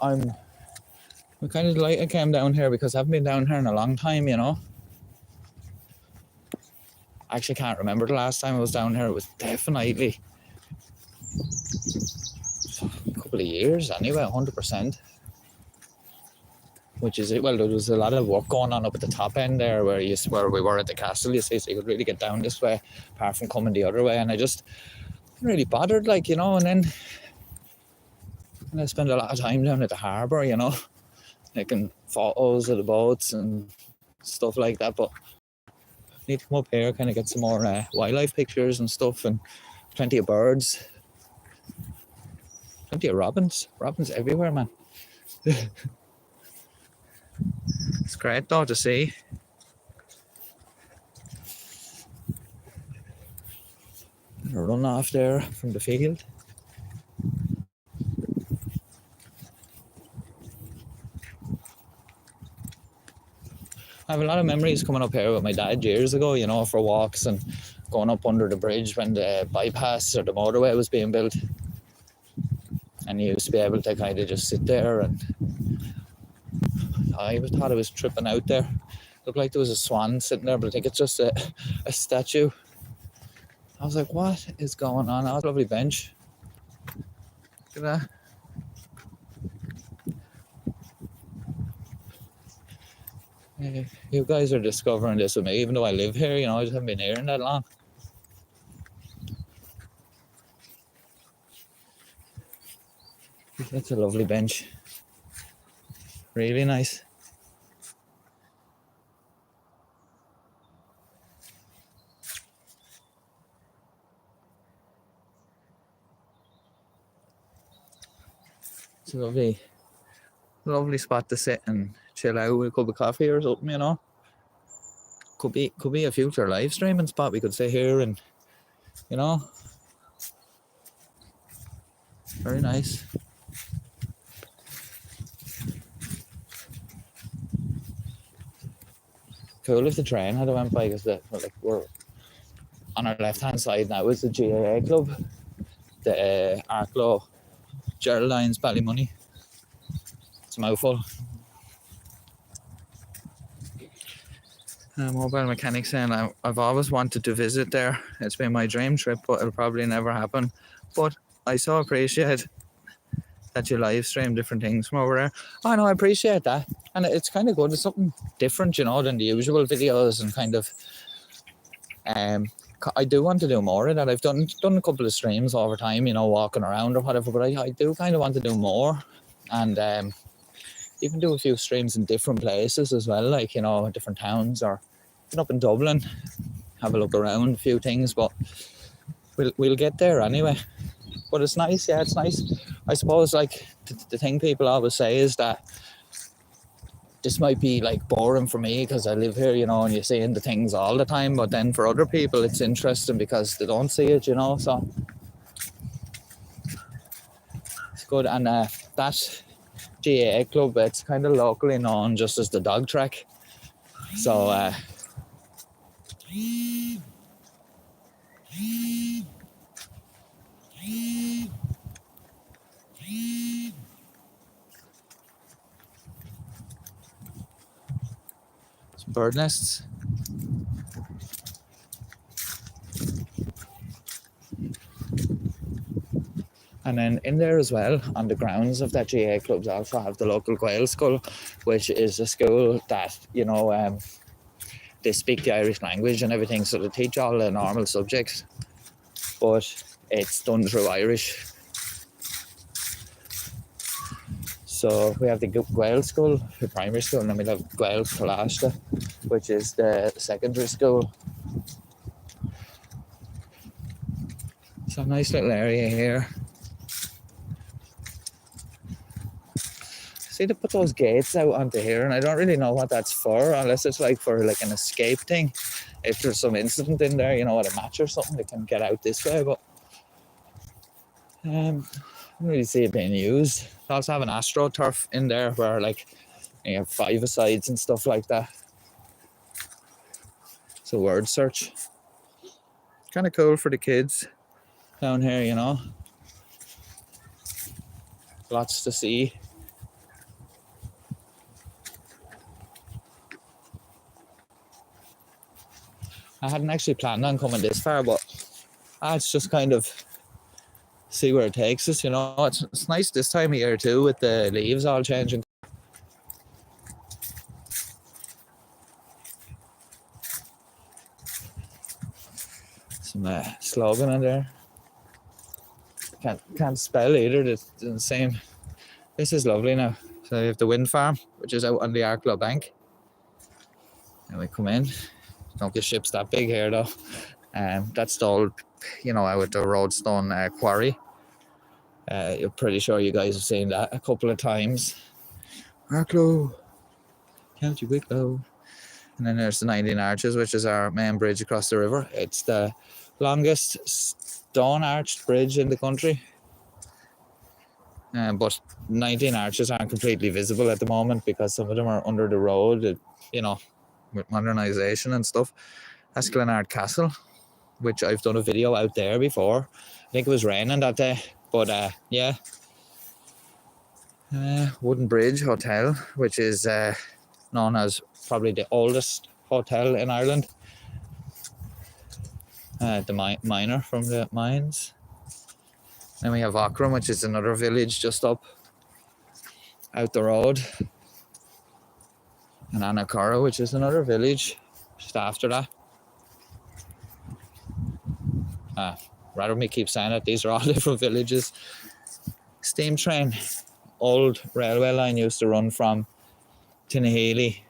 kind of delighted I came down here, because I haven't been down here in a long time, you know. I actually can't remember the last time I was down here. It was definitely a couple of years anyway, 100%. which is, well, there was a lot of work going on up at the top end there where we were at the castle, you see, so you could really get down this way apart from coming the other way, and I just wasn't really bothered, like, you know. And I spent a lot of time down at the harbour, you know, taking photos of the boats and stuff like that, but I need to come up here, kind of get some more wildlife pictures and stuff, and plenty of birds, plenty of robins everywhere, man. It's great though to see. A run off there from the field. I have a lot of memories coming up here with my dad years ago, you know, for walks and going up under the bridge when the bypass or the motorway was being built. And you used to be able to kind of just sit there, and I thought I was tripping out there. Looked like there was a swan sitting there, but I think it's just a statue. I was like, what is going on? Oh, lovely bench. Look at that. You guys are discovering this with me, even though I live here, you know, I just haven't been here in that long. That's a lovely bench. Really nice. It's a lovely spot to sit and chill out with a cup of coffee or something, you know. Could be a future live streaming spot. We could sit here and, you know, very nice. Cool if the train had went by, because we're on our left hand side now is the GAA club, the Arklow Geraldines Ballymoney. It's a mouthful. Mobile mechanic saying I've always wanted to visit there. It's been my dream trip, but it'll probably never happen. But I so appreciate that you live stream different things from over there. Oh no, I appreciate that. And it's kind of good. It's something different, you know, than the usual videos, and kind of I do want to do more of that. I've done a couple of streams over time, you know, walking around or whatever, but I do kind of want to do more, and even do a few streams in different places as well, like, you know, different towns, or even up in Dublin, have a look around a few things, but we'll get there anyway. But it's nice, yeah, it's nice. I suppose, like, the thing people always say is that this might be like boring for me because I live here, you know, and you're seeing the things all the time, but then for other people it's interesting because they don't see it, you know, so it's good. And that GAA club, it's kind of locally known just as the dog track, so some bird nests. And then in there as well, on the grounds of that GAA clubs, also have the local Gael school, which is a school that, you know, they speak the Irish language and everything, so they teach all the normal subjects, but it's done through Irish. So we have the Gael school, the primary school, and then we have Gael Colasta, which is the secondary school. It's a nice little area here. See, they put those gates out onto here, and I don't really know what that's for, unless it's like for like an escape thing. If there's some incident in there, you know, at a match or something, they can get out this way, but I don't really see it being used. They also have an AstroTurf in there where, like, you have 5-a-sides and stuff like that. It's a word search. Kind of cool for the kids down here, you know. Lots to see. I hadn't actually planned on coming this far, but it's just kind of see where it takes us, you know. It's nice this time of year too, with the leaves all changing. Some slogan in there. Can't spell either. It's the same. This is lovely now. So we have the wind farm, which is out on the Arklow bank. And we come in. Don't get ships that big here though. That's the old, out at the Roadstone quarry. You're pretty sure you guys have seen that a couple of times. Arklow, County Wicklow. And then there's the 19 Arches, which is our main bridge across the river. It's the longest stone arched bridge in the country. But 19 Arches aren't completely visible at the moment because some of them are under the road, with modernisation and stuff. That's Glenard Castle, which I've done a video out there before. I think it was raining that day, but yeah. Wooden Bridge Hotel, which is known as probably the oldest hotel in Ireland. The miner from the mines. Then we have Aughrim, which is another village just up out the road. And Annacurra, which is another village just after that. Rather me keep saying it, these are all different villages. Steam train, old railway line used to run from Tinnahealy,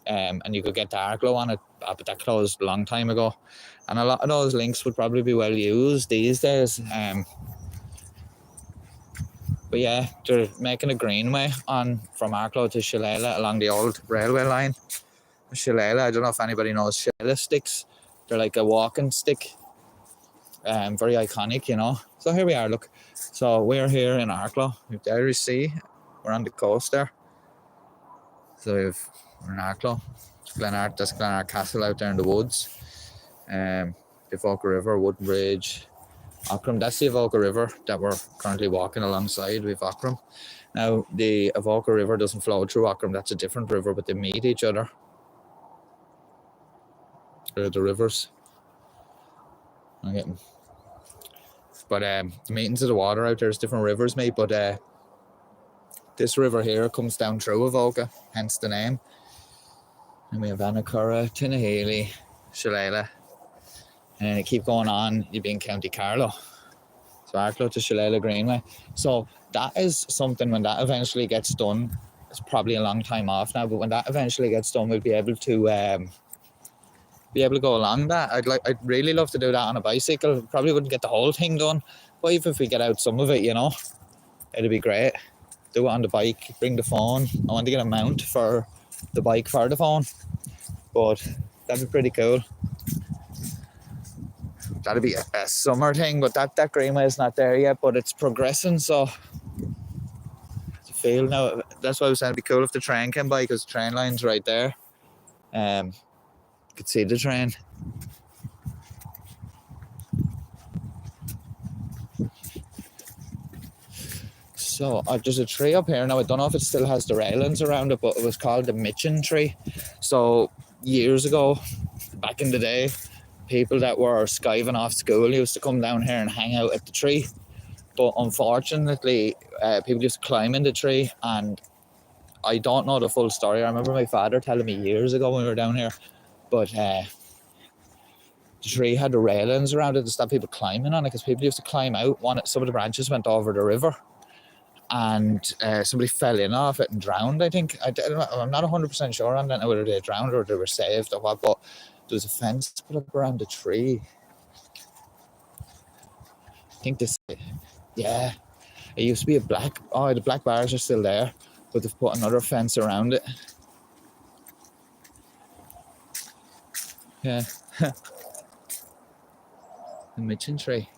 and you could get to Arklow on it, but that closed a long time ago. And a lot of those links would probably be well used these days. But yeah, they're making a greenway from Arklow to Shillelagh along the old railway line. Shillelagh, I don't know if anybody knows Shillelagh sticks. They're like a walking stick. Very iconic, So here we are, look. So we're here in Arklow. We have the Irish Sea. We're on the coast there. So we're in Arklow. That's Glenard Castle out there in the woods. The Avoca River, Wooden Bridge. Aughrim, that's the Avoca River that we're currently walking alongside with Aughrim. Now, the Avoca River doesn't flow through Aughrim, that's a different river, but they meet each other. They're the rivers. But the meetings of the water out there is different rivers, mate, but this river here comes down through Avoca, hence the name. And we have Annacurra, Tinnahealy, Shillelagh. And you keep going on, you'll be in County Carlow. So Arklow to Shillelagh Greenway. So that is something, when that eventually gets done, it's probably a long time off now, but when that eventually gets done, we'll be able to go along that. I'd really love to do that on a bicycle. Probably wouldn't get the whole thing done, but even if we get out some of it, it'd be great. Do it on the bike, bring the phone. I want to get a mount for the bike for the phone, but that'd be pretty cool. That'd be a summer thing, but that greenway is not there yet, but it's progressing, so it's a feel now. That's why I was saying it'd be cool if the train came by, because the train line's right there. You could see the train. So there's a tree up here now. I don't know if it still has the railings around it, but it was called the Mitchin tree. So years ago, back in the day, people that were skiving off school used to come down here and hang out at the tree. But unfortunately, people used to climb in the tree, and I don't know the full story. I remember my father telling me years ago when we were down here, but the tree had the railings around it to stop people climbing on it, because people used to climb out. Some of the branches went over the river, and somebody fell in off it and drowned, I think. I'm not 100% sure on that, whether they drowned or they were saved or what, but there was a fence put up around the tree. I think yeah, it used to be the black bars are still there, but they've put another fence around it. Yeah. The Mitchin tree.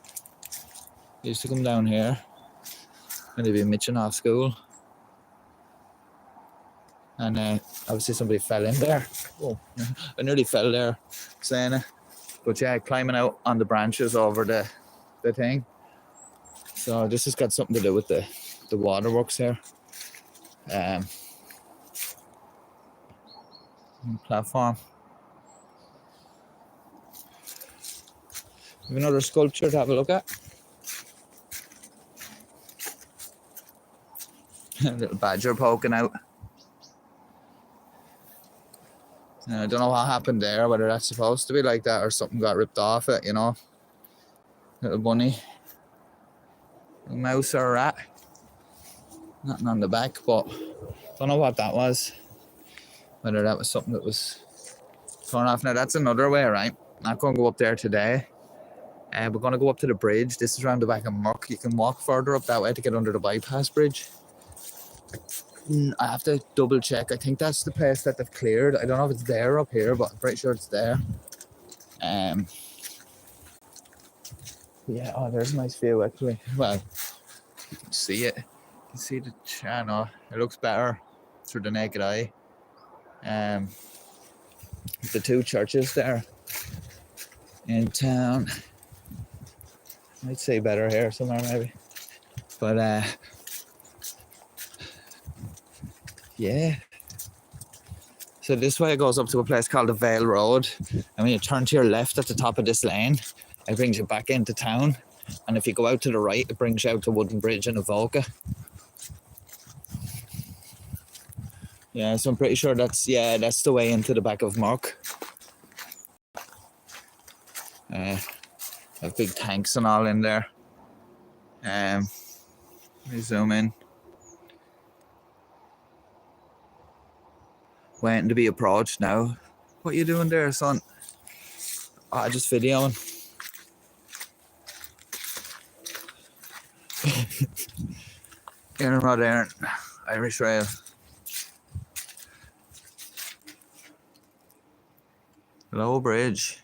They used to come down here when they'd be mitching off school. And obviously somebody fell in there. Oh, I nearly fell there saying it. But yeah, climbing out on the branches over the thing. So this has got something to do with the waterworks here. Platform. We have another sculpture to have a look at. A little badger poking out. I don't know what happened there, whether that's supposed to be like that or something got ripped off it, Little bunny. A mouse or a rat. Nothing on the back, but don't know what that was. Whether that was something that was torn off. Now that's another way, right? Not going to go up there today. We're going to go up to the bridge. This is around the back of Muck. You can walk further up that way to get under the bypass bridge. I have to double check. I think that's the place that they've cleared. I don't know if it's there up here, but I'm pretty sure it's there. Yeah, oh, there's a nice view actually. Well, you can see it. You can see the channel. It looks better through the naked eye. The two churches there in town. I'd say better here somewhere maybe. But yeah. So this way it goes up to a place called the Vale Road. And when you turn to your left at the top of this lane, it brings you back into town. And if you go out to the right, it brings you out to Wooden Bridge and Avoca. Yeah, so I'm pretty sure that's the way into the back of Muck. Have big tanks and all in there. Let me zoom in. Waiting to be approached now. What are you doing there, son? Oh, just videoing. Iron Rod Aaron, Irish Rail. Low bridge.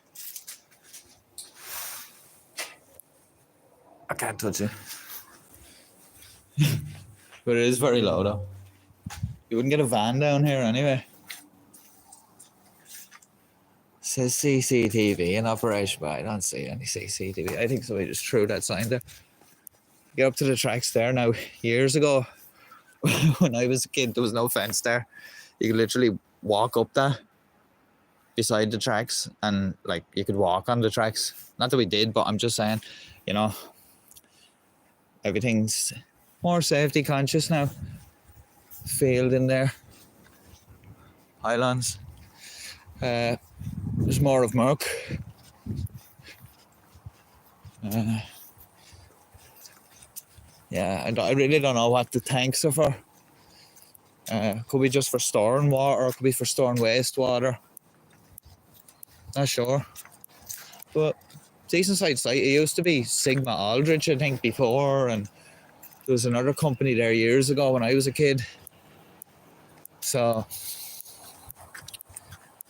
I can't touch it. But it is very low though. You wouldn't get a van down here anyway. It says CCTV in operation, but I don't see any CCTV. I think somebody just threw that sign there. Get up to the tracks there now. Years ago, when I was a kid, there was no fence there. You could literally walk up that beside the tracks and like you could walk on the tracks. Not that we did, but I'm just saying, you know, everything's more safety conscious now. Field in there. Highlands. There's more of Muck. Yeah, I really don't know what the tanks are for. Could be just for storing water, or it could be for storing wastewater. Not sure. But decent sized site. It used to be Sigma Aldrich, I think, before, and there was another company there years ago when I was a kid. So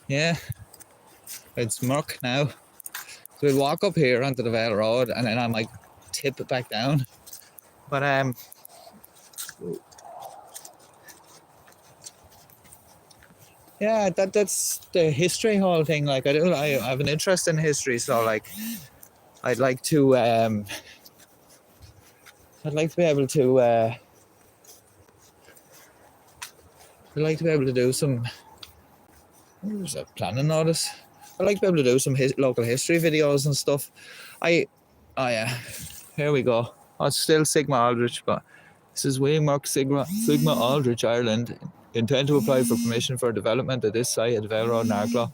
yeah, it's Muck now. So we'll walk up here onto the Vale Road and then I might tip it back down. But yeah, that's the history whole thing. Like I have an interest in history, so like I'd like to be able to do some. There's a planning notice. I'd like to be able to do some local history videos and stuff. Oh yeah, here we go. Oh, it's still Sigma Aldrich, but this is Muck Sigma Aldrich, Ireland. Intend to apply for permission for development of this site at the Vale Road in Arklow.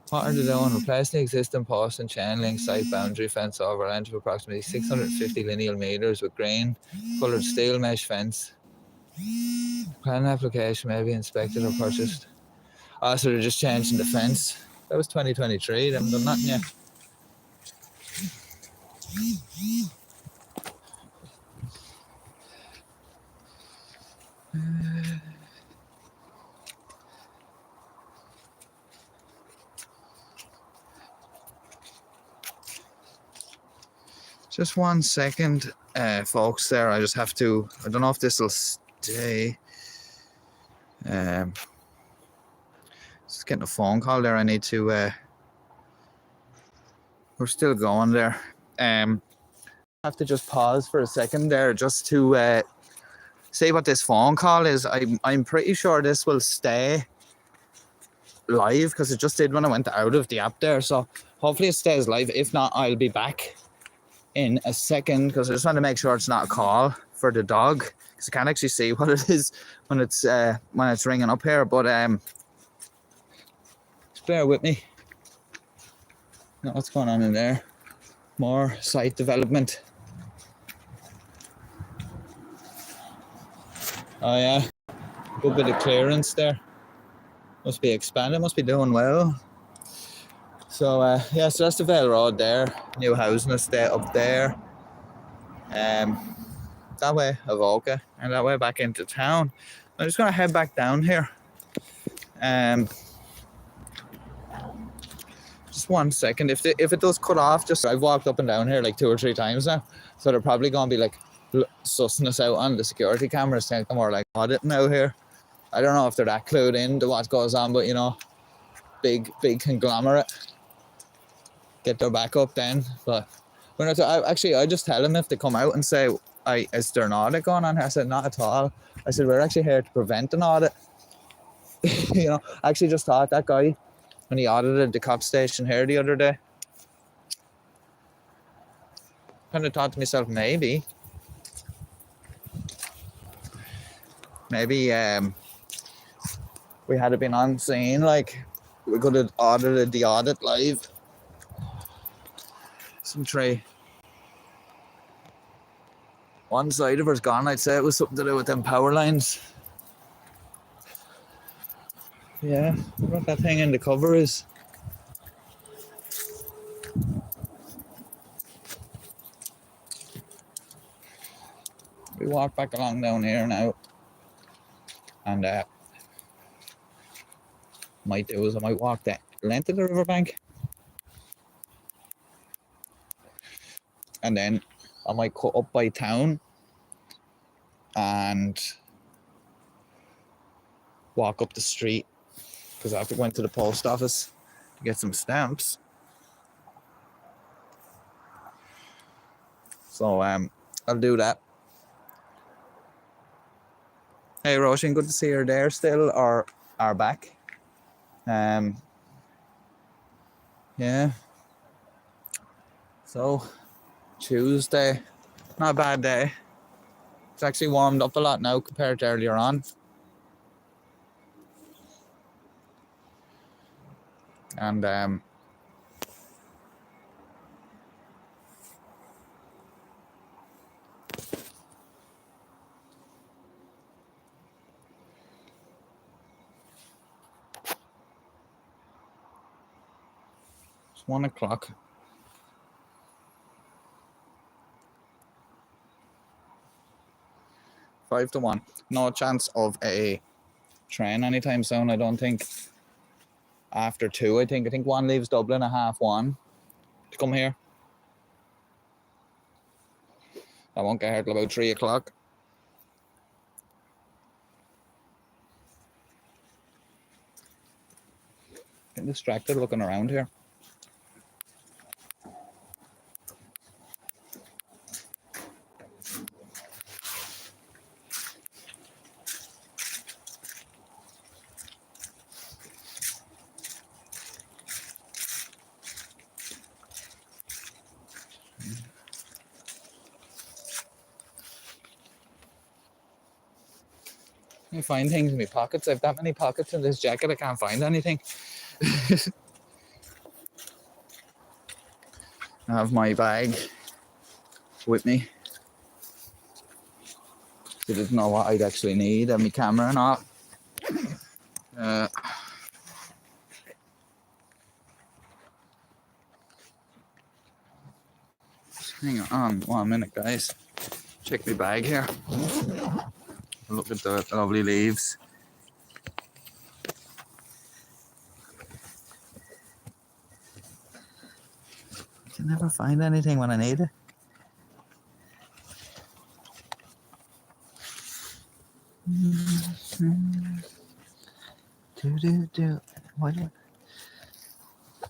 What are they doing? Replacing the existing post and chain link site boundary fence over a length of approximately 650 lineal metres with green coloured steel mesh fence. Plan application may be inspected or purchased. Oh, so they're just changing the fence. That was 2023, they haven't done nothing yet. Just 1 second, folks, there. I just have to, I don't know if this will stay. Just getting a phone call there. I need to, we're still going there. I have to just pause for a second there just to see what this phone call is. I'm pretty sure this will stay live because it just did when I went out of the app there. So hopefully it stays live. If not, I'll be back in a second because I just want to make sure it's not a call for the dog, because I can't actually see what it is when it's ringing up here. But just bear with me. Know what's going on in there? More site development. Oh yeah, good bit of clearance there. Must be expanding. Must be doing well. So yeah, so that's the Vale Road there. New housing estate up there. That way Avoca, and that way back into town. I'm just gonna head back down here. Just 1 second. If it does cut off, just I've walked up and down here like 2 or 3 times now, so they're probably gonna be like sussing us out on the security cameras, thinking we're like auditing out here. I don't know if they're that clued in to what goes on, but you know, big conglomerate. Get their back up then. But when I just tell them if they come out and say, is there an audit going on here? I said, not at all. I said, we're actually here to prevent an audit. You know, I actually just thought that guy, when he audited the cop station here the other day, kind of thought to myself, maybe we had it been on scene, like we could have audited the audit live. Some tree. One side of her's gone. I'd say it was something to do with them power lines. Yeah, what that thing in the cover is. We walk back along down here now, and might do is I might walk the length of the riverbank, and then I might cut up by town and walk up the street, because I have to go into the post office to get some stamps. So I'll do that. Hey Roisin, good to see you there still, or are back. Yeah. So Tuesday, not a bad day. It's actually warmed up a lot now compared to earlier on. And it's 1 o'clock. Five to 1. No chance of a train anytime soon, I don't think. After 2, I think one leaves Dublin at 1:30 to come here. I won't get here till about 3 o'clock. Getting distracted looking around here. I find things in my pockets. I have that many pockets in this jacket, I can't find anything. I have my bag with me. I didn't know what I'd actually need, and my camera and all. Hang on 1 minute, guys. Check my bag here. Look at the lovely leaves. I can never find anything when I need it. Why do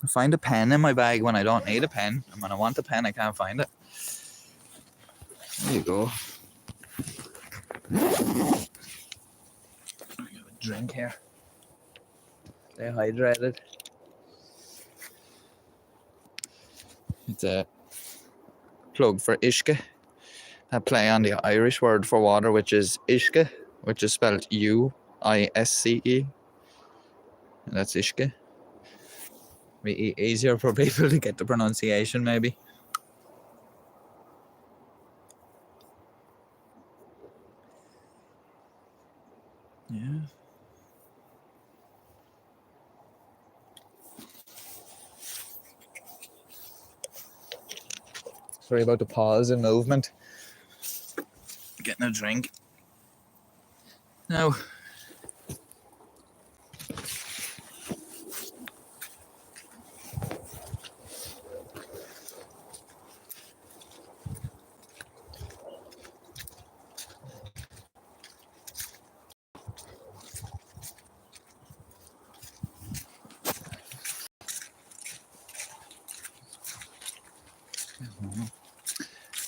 I find a pen in my bag when I don't need a pen, and when I want a pen I can't find it. There you go. Drink here. Stay hydrated. It's a plug for Ishka. that play on the Irish word for water, which is Ishke, which is spelled U-I-S-C-E. That's Ishke. Be easier for people to get the pronunciation, maybe. Yeah. Sorry about the pause in movement. Getting a drink. Now,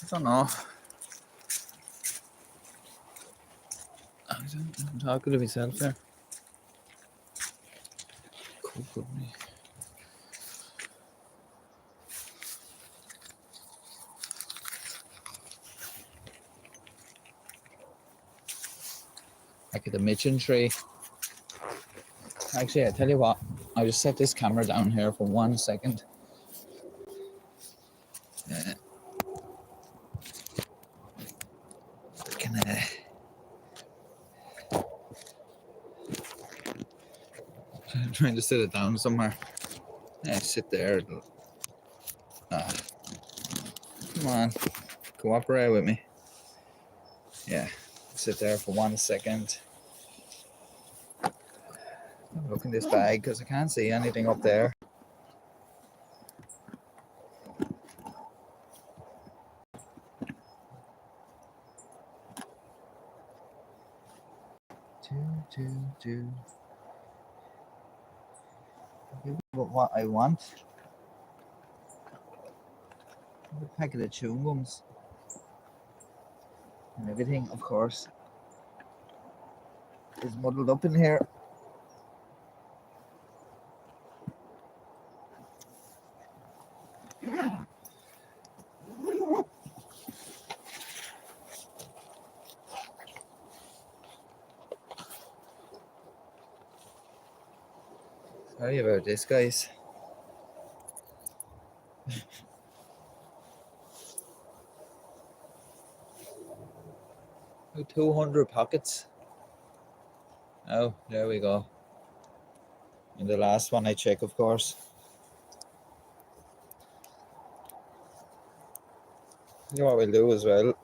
I don't know. I'm talking to myself there. Cool, me. Like at the Mitchin tree. Actually, I tell you what, I'll just set this camera down here for 1 second. Can I'm trying to sit it down somewhere. Yeah, sit there. Come on, cooperate with me. Yeah, sit there for 1 second. Look in this bag because I can't see anything up there. What I want. A packet of chewing gums. And everything, of course, is muddled up in here. Sorry about this, guys. 200 pockets. Oh, there we go. And the last one I check, of course. You know what we'll do as well?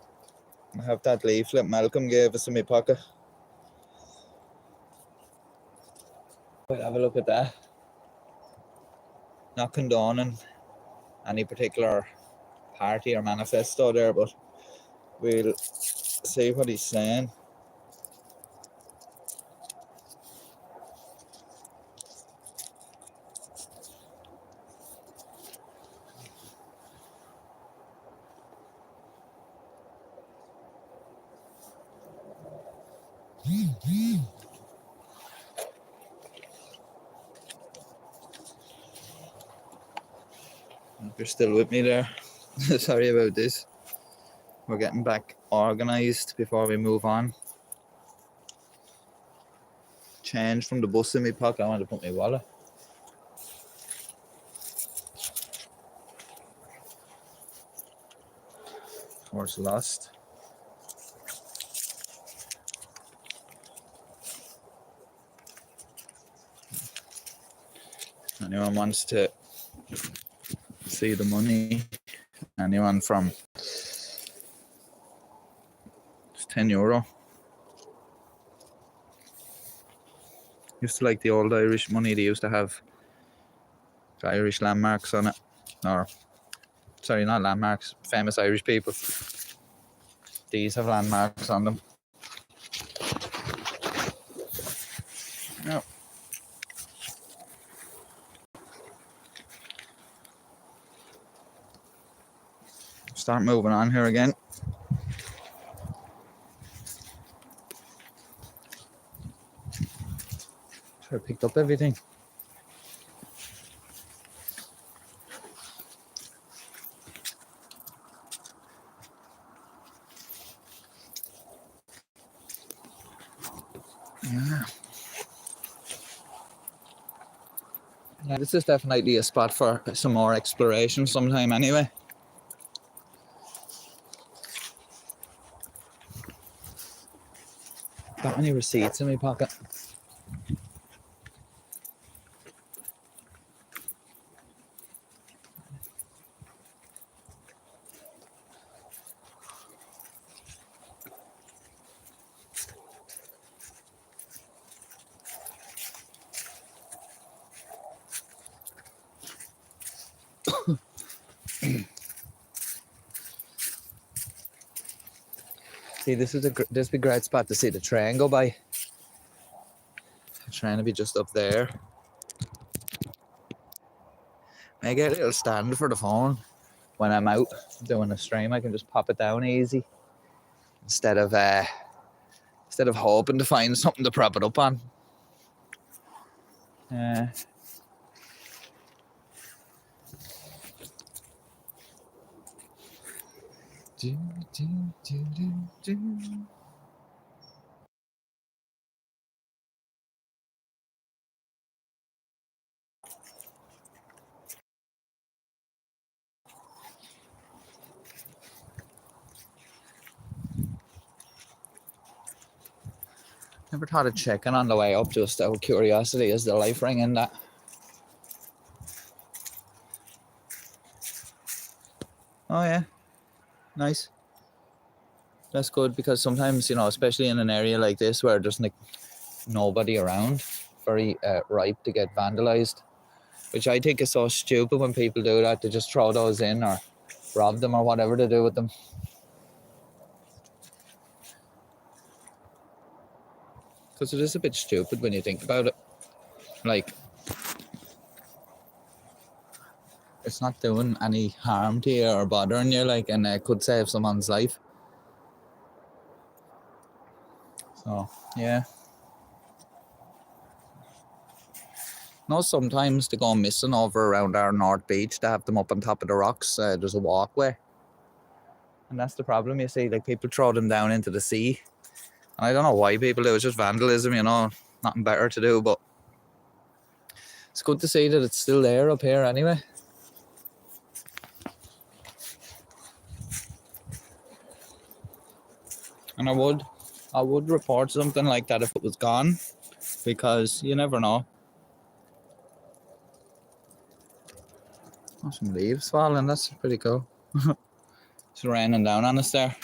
I have that leaflet Malcolm gave us in my pocket. We'll have a look at that. Not condoning any particular party or manifesto there, but we'll see what he's saying. If you're still with me there, sorry about this. We're getting back organised before we move on. Change from the bus in my pocket. I want to put my wallet. Of course, lost. Anyone wants to see the money? Anyone from? It's €10. Used to like the old Irish money. They used to have the Irish landmarks on it. Or, sorry, not landmarks. Famous Irish people. These have landmarks on them. No. Start moving on here again. Sure, picked up everything. Yeah. Yeah, this is definitely a spot for some more exploration sometime anyway. Got any receipts in my pocket? See, this is this be a great spot to see the train go by. The train will be just up there. I get a little stand for the phone when I'm out doing a stream. I can just pop it down easy instead of hoping to find something to prop it up on. Never thought of checking on the way up, just out of curiosity. Is the life ring in that? Oh yeah, nice. That's good, because sometimes, you know, especially in an area like this where there's like nobody around, very ripe to get vandalized, which I think is so stupid when people do that. They just throw those in or rob them or whatever they do with them. Because it is a bit stupid when you think about it. Like, it's not doing any harm to you or bothering you, like, and it could save someone's life. So, yeah. No, sometimes they go missing over around our North Beach. They have them up on top of the rocks. There's a walkway. And that's the problem, you see. Like, people throw them down into the sea. And I don't know why people do it. It's just vandalism, you know. Nothing better to do, but it's good to see that it's still there up here anyway. And I would report something like that if it was gone, because you never know. Oh, some leaves falling, that's pretty cool. It's raining down on us there.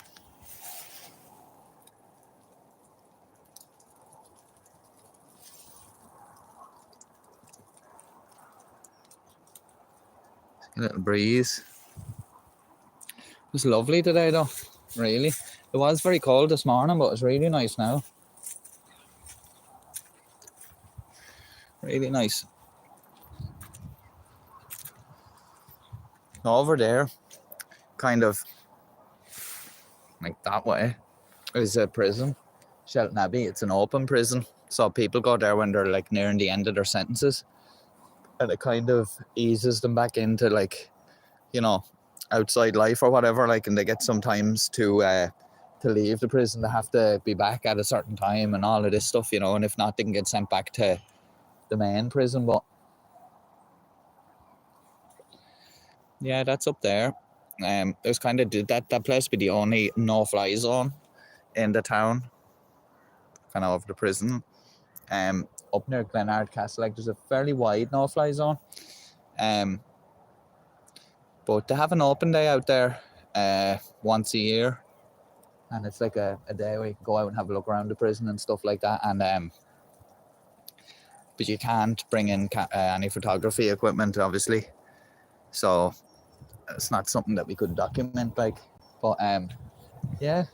A little breeze. It was lovely today though, really. It was very cold this morning, but it's really nice now. Really nice. Over there, kind of like that way, is a prison, Shelton Abbey. It's an open prison, so people go there when they're like nearing the end of their sentences, and it kind of eases them back into, like, you know, outside life or whatever, like, and they get sometimes to leave the prison. They have to be back at a certain time and all of this stuff, you know, and if not, they can get sent back to the main prison. But yeah, that's up there. There's kind of that place be the only no-fly zone in the town, kind of over the prison. Up near Glenard Castle, like, there's a fairly wide no-fly zone. But they have an open day out there once a year, and it's like a day where you can go out and have a look around the prison and stuff like that. And but you can't bring in any photography equipment, obviously, so it's not something that we could document, like. But yeah,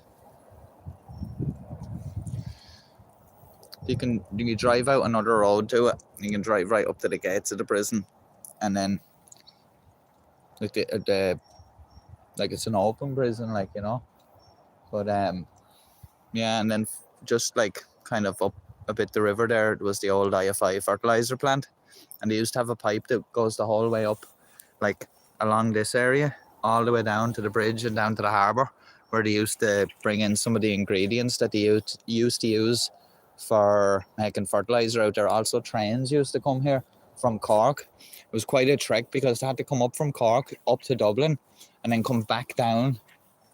you drive out another road to it. You can drive right up to the gates of the prison, and then like like, it's an open prison, like, you know. But yeah, and then just like kind of up a bit the river there was the old IFI fertilizer plant, and they used to have a pipe that goes the whole way up, like along this area, all the way down to the bridge and down to the harbour, where they used to bring in some of the ingredients that they used to use for making fertilizer out there. Also, trains used to come here from Cork. It was quite a trek because they had to come up from Cork up to Dublin and then come back down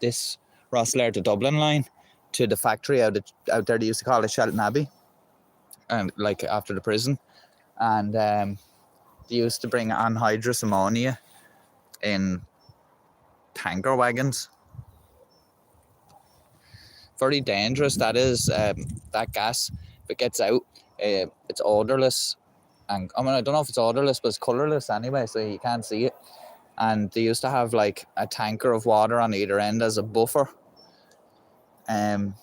this Rosslare to Dublin line to the factory out there. They used to call it Shelton Abbey, and like after the prison. And they used to bring anhydrous ammonia in tanker wagons. Very dangerous, that is. That gas, if it gets out, it's odorless. And I mean, I don't know if it's odorless, but it's colourless anyway, so you can't see it. And they used to have like a tanker of water on either end as a buffer, in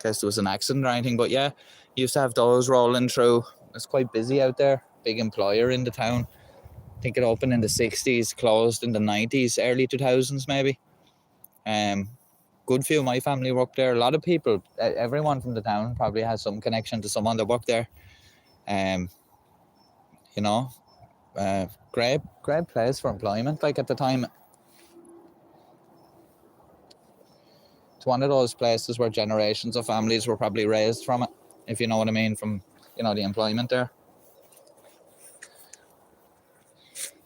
case there was an accident or anything. But yeah, used to have those rolling through. It's quite busy out there. Big employer in the town. I think it opened in the 60s, closed in the 90s, early 2000s maybe. Good few of my family worked there. A lot of people, everyone from the town probably has some connection to someone that worked there. You know, great place for employment. Like at the time, it's one of those places where generations of families were probably raised from it, if you know what I mean, from, you know, the employment there.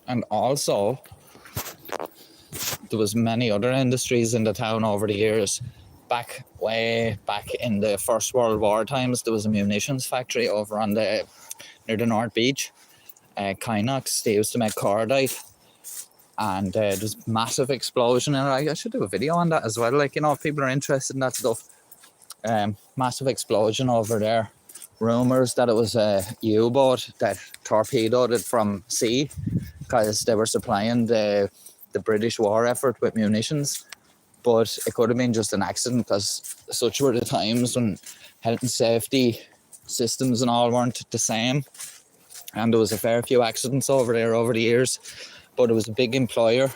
And also, there was many other industries in the town over the years. Way back in the First World War times, there was a munitions factory over on near the North Beach. Kynox, they used to make cordite. And there's massive explosion. And I should do a video on that as well. Like, you know, if people are interested in that stuff. Massive explosion over there. Rumours that it was a U-boat that torpedoed it from sea because they were supplying the British war effort with munitions. But it could have been just an accident because such were the times when health and safety systems and all weren't the same. And there was a fair few accidents over there over the years. But it was a big employer.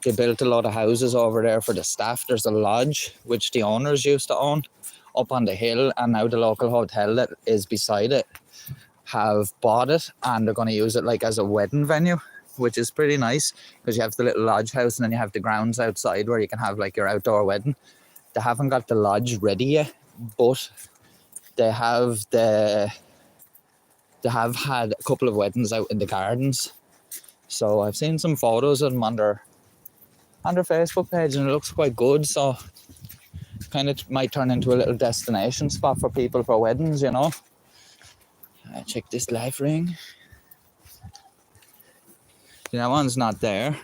They built a lot of houses over there for the staff. There's a lodge, which the owners used to own, up on the hill. And now the local hotel that is beside it have bought it. And they're going to use it like as a wedding venue, which is pretty nice. Because you have the little lodge house and then you have the grounds outside where you can have like your outdoor wedding. They haven't got the lodge ready yet. But they have had a couple of weddings out in the gardens. So I've seen some photos of them on their Facebook page and it looks quite good. So kind of might turn into a little destination spot for people for weddings, you know. Check this life ring. That one's not there.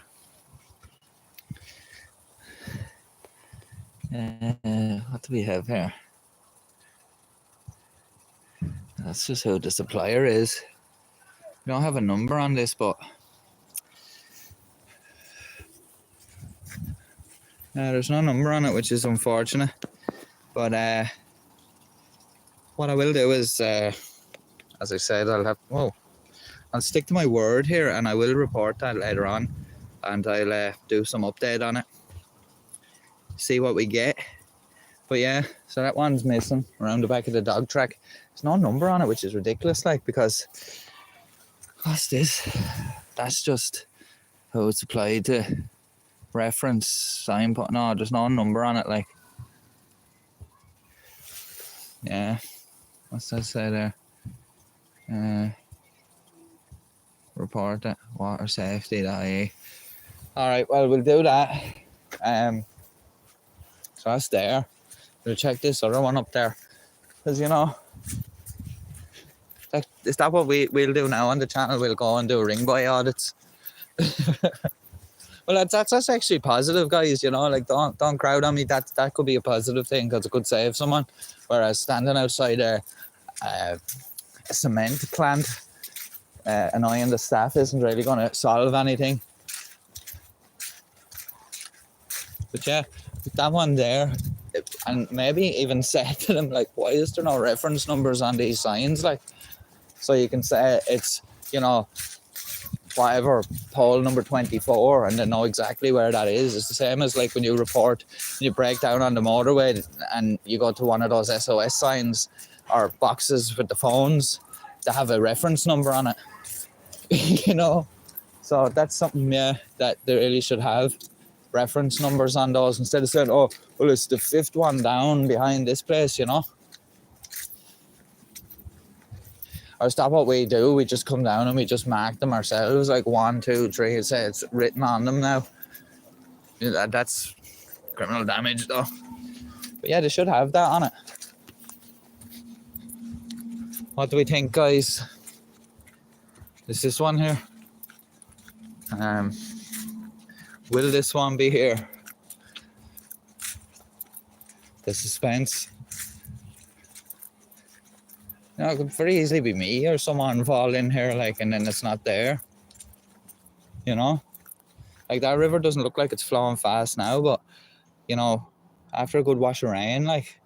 What do we have here? That's just who the supplier is. We don't have a number on this, but there's no number on it, which is unfortunate. But what I will do is, as I said, I'll stick to my word here, and I will report that later on, and I'll do some update on it, see what we get. But yeah, so that one's missing around the back of the dog track. There's no number on it, which is ridiculous, like, because what's this? That's just who it's applied to. Reference sign, but no, there's no number on it, like. Yeah, what's that say there? Report it, water safety.ie. Alright, well, we'll do that. So that's there. We'll check this other one up there, because, you know, is that what we'll do now on the channel? We'll go and do ring boy audits. Well, that's actually positive, guys. You know, like don't crowd on me. That could be a positive thing because it could save someone. Whereas standing outside a cement plant, annoying the staff isn't really going to solve anything. But yeah, that one there, and maybe even say to them, like, why is there no reference numbers on these signs? Like, so you can say it's, you know, whatever, pole number 24, and they know exactly where that is. It's the same as like when you break down on the motorway and you go to one of those SOS signs or boxes with the phones that have a reference number on it. You know, so that's something, yeah, that they really should have reference numbers on those instead of saying, oh, well, it's the fifth one down behind this place, you know. Or is that what we do? We just come down and we just mark them ourselves, like 1, 2, 3, and say it's written on them now. That's criminal damage though. But yeah, they should have that on it. What do we think, guys? Is this one here? Will this one be here? The suspense. You know, it could very easily be me or someone fall in here, like, and then it's not there. You know? Like, that river doesn't look like it's flowing fast now, but, you know, after a good wash of rain, like.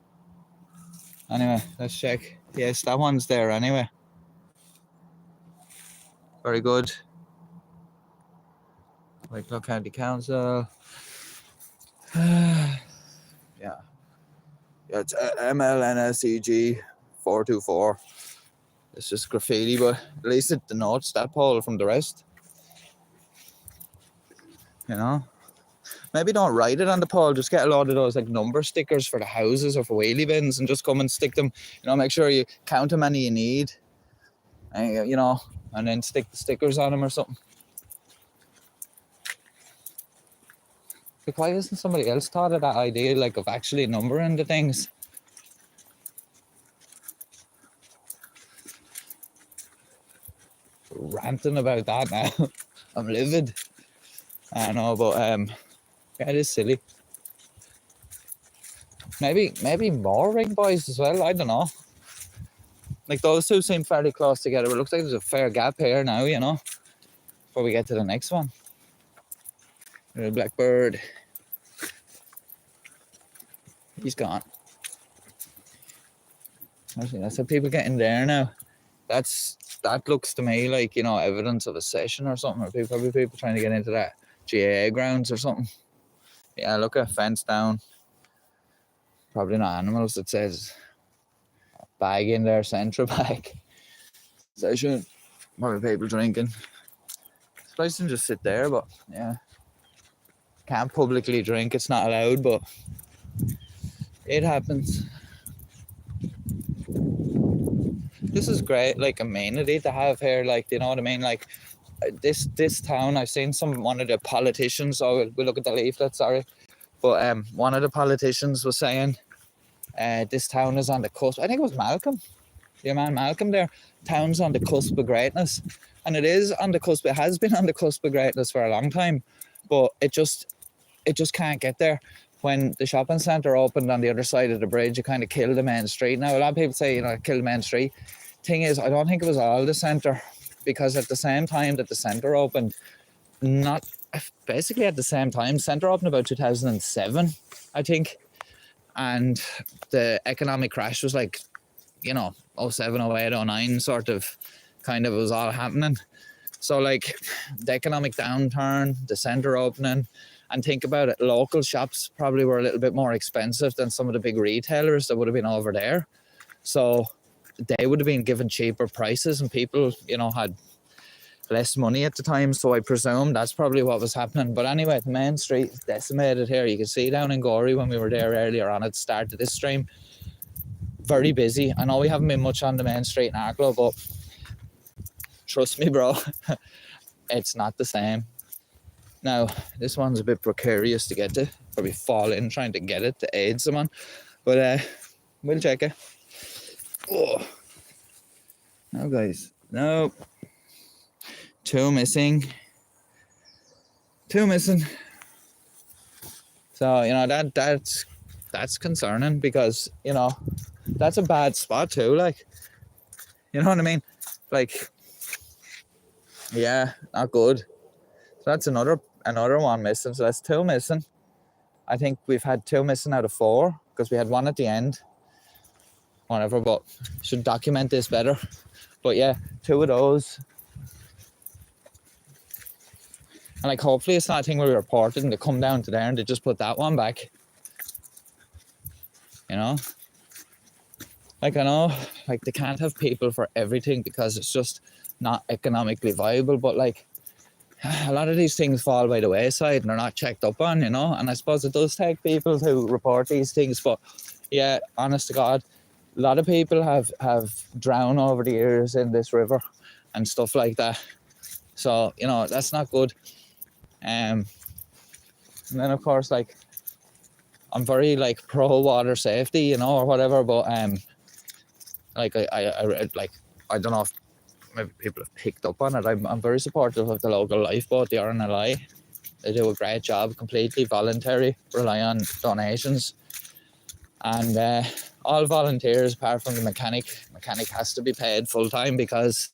Anyway, let's check. Yes, that one's there anyway. Very good. Wicklow County Council. Yeah. Yeah, it's MLNSEG 424. It's just graffiti, but at least it denotes that pole from the rest. You know? Maybe don't write it on the pole, just get a lot of those like number stickers for the houses or for wheelie bins and just come and stick them. You know, make sure you count how many you need. And, you know, and then stick the stickers on them or something. Like, why hasn't somebody else thought of that idea, like, of actually numbering the things? Ranting about that now. I'm livid. I know, but yeah, it is silly. Maybe more ring boys as well. I don't know. Like, those two seem fairly close together. It looks like there's a fair gap here now, you know, before we get to the next one. Blackbird. He's gone. Actually, that's how people get in there now. That looks to me like, you know, evidence of a session or something. Or probably people trying to get into that GAA grounds or something. Yeah, look at fence down. Probably not animals. It says bag in there, central bag. Session. Probably people drinking. This place can just sit there, but yeah. Can't publicly drink, it's not allowed, but it happens. This is great, like, amenity to have here, like, you know what I mean? Like, this town, I've seen one of the politicians, we'll look at the leaflet, sorry, but one of the politicians was saying this town is on the cusp. I think it was Malcolm, your man Malcolm there. Town's on the cusp of greatness, and it is on the cusp. It has been on the cusp of greatness for a long time, but it just can't get there. When the shopping centre opened on the other side of the bridge, it kind of killed the main street. Now, a lot of people say, you know, it killed the main street. Thing is, I don't think it was all the centre, because at the same time that the centre opened, basically at the same time, centre opened about 2007, I think. And the economic crash was like, you know, 07, 08, 09 sort of, kind of was all happening. So, like, the economic downturn, the centre opening, and think about it, local shops probably were a little bit more expensive than some of the big retailers that would have been over there. So they would have been given cheaper prices, and people, you know, had less money at the time. So I presume that's probably what was happening. But anyway, the main street is decimated here. You can see down in Gorey when we were there earlier on at the start of this stream. Very busy. I know we haven't been much on the main street in Arklow, but trust me, bro, it's not the same. Now, this one's a bit precarious to get to. Probably fall in trying to get it to aid someone. But we'll check it. Oh. No, guys. No. Two missing. So, you know, that's concerning, because, you know, that's a bad spot too. Like, you know what I mean? Like, yeah, not good. So that's another one missing. So that's two missing. I think we've had two missing out of 4, because we had one at the end. Whatever, but should document this better. But yeah, 2 of those. And like, hopefully it's not a thing where we reported and they come down to there and they just put that one back. You know? Like, I know, like, they can't have people for everything because it's just not economically viable, but like, a lot of these things fall by the wayside and they're not checked up on, you know? And I suppose it does take people to report these things, but yeah, honest to God, a lot of people have drowned over the years in this river and stuff like that. So, you know, that's not good. And then of course, like, I'm very like pro water safety, you know, or whatever, but like I don't know if maybe people have picked up on it. I'm very supportive of the local lifeboat, the RNLI. They do a great job, completely voluntary, rely on donations. And all volunteers, apart from the mechanic has to be paid full time because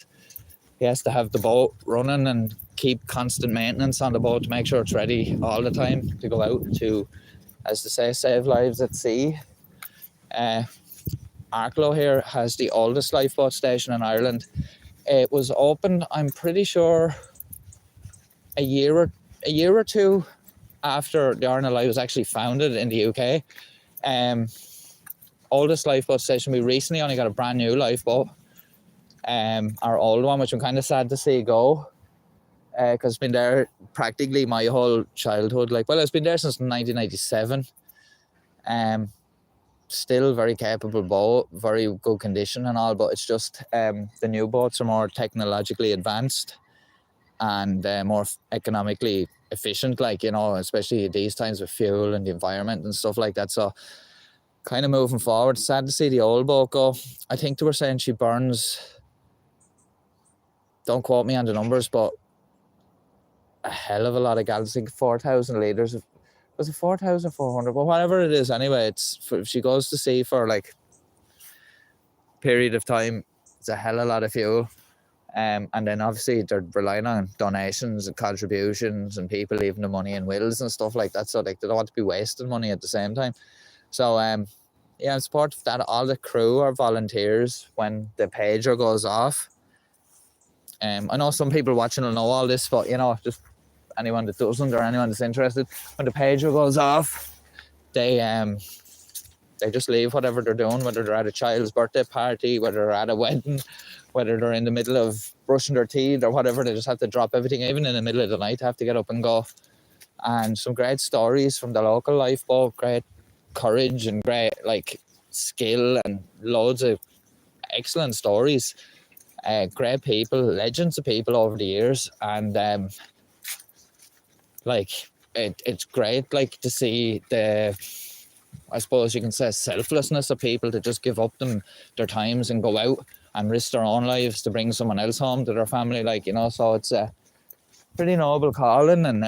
he has to have the boat running and keep constant maintenance on the boat to make sure it's ready all the time to go out to, as they say, save lives at sea. Arklow here has the oldest lifeboat station in Ireland. It was opened, I'm pretty sure, a year or two after the RNLI was actually founded in the UK. Oldest lifeboat station. We recently only got a brand new lifeboat. Our old one, which I'm kind of sad to see go, because it's been there practically my whole childhood. Like, well, it's been there since 1997. Still very capable boat, very good condition and all, but it's just the new boats are more technologically advanced and more economically efficient, like, you know, especially these times with fuel and the environment and stuff like that. So kind of moving forward, sad to see the old boat go. I think they were saying she burns, don't quote me on the numbers, but a hell of a lot of gallons. I think 4,000 litres of, was it 4,400? But whatever it is, anyway, if she goes to sea for like a period of time, it's a hell of a lot of fuel. And then obviously they're relying on donations and contributions and people leaving the money in wills and stuff like that. So like, they don't want to be wasting money at the same time. So yeah, in support of that, all the crew are volunteers when the pager goes off. I know some people watching will know all this, but, you know, just anyone that doesn't or anyone that's interested, when the pager goes off, they just leave whatever they're doing, whether they're at a child's birthday party, whether they're at a wedding, whether they're in the middle of brushing their teeth or whatever. They just have to drop everything, even in the middle of the night, have to get up and go. And some great stories from the local lifeboat, great courage and great like skill and loads of excellent stories. Great people, legends of people over the years. And like it's great like to see the, I suppose you can say, selflessness of people to just give up their times and go out and risk their own lives to bring someone else home to their family, like, you know. So it's a pretty noble calling, and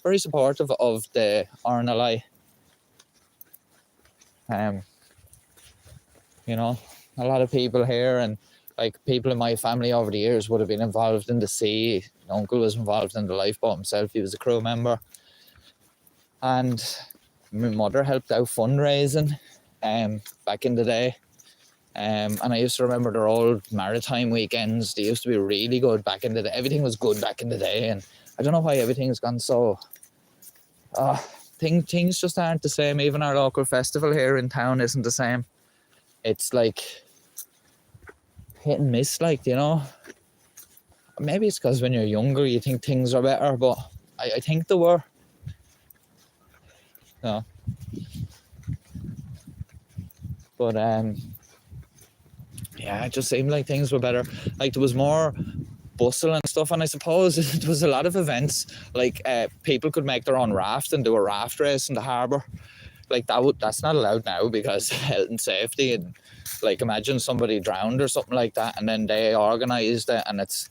very supportive of the RNLI. You know, a lot of people here, and like people in my family over the years would have been involved in the sea. My uncle was involved in the lifeboat himself. He was a crew member. And my mother helped out fundraising back in the day. And I used to remember their old maritime weekends. They used to be really good back in the day. Everything was good back in the day. And I don't know why everything's gone so... things just aren't the same. Even our local festival here in town isn't the same. It's like hit and miss, like, you know. Maybe it's because when you're younger you think things are better, but I think they were. No. But yeah, it just seemed like things were better. Like there was more bustle and stuff, and I suppose there was a lot of events. Like people could make their own raft and do a raft race in the harbour. Like that's not allowed now because health and safety. And like, imagine somebody drowned or something like that, and then they organised it, and it's,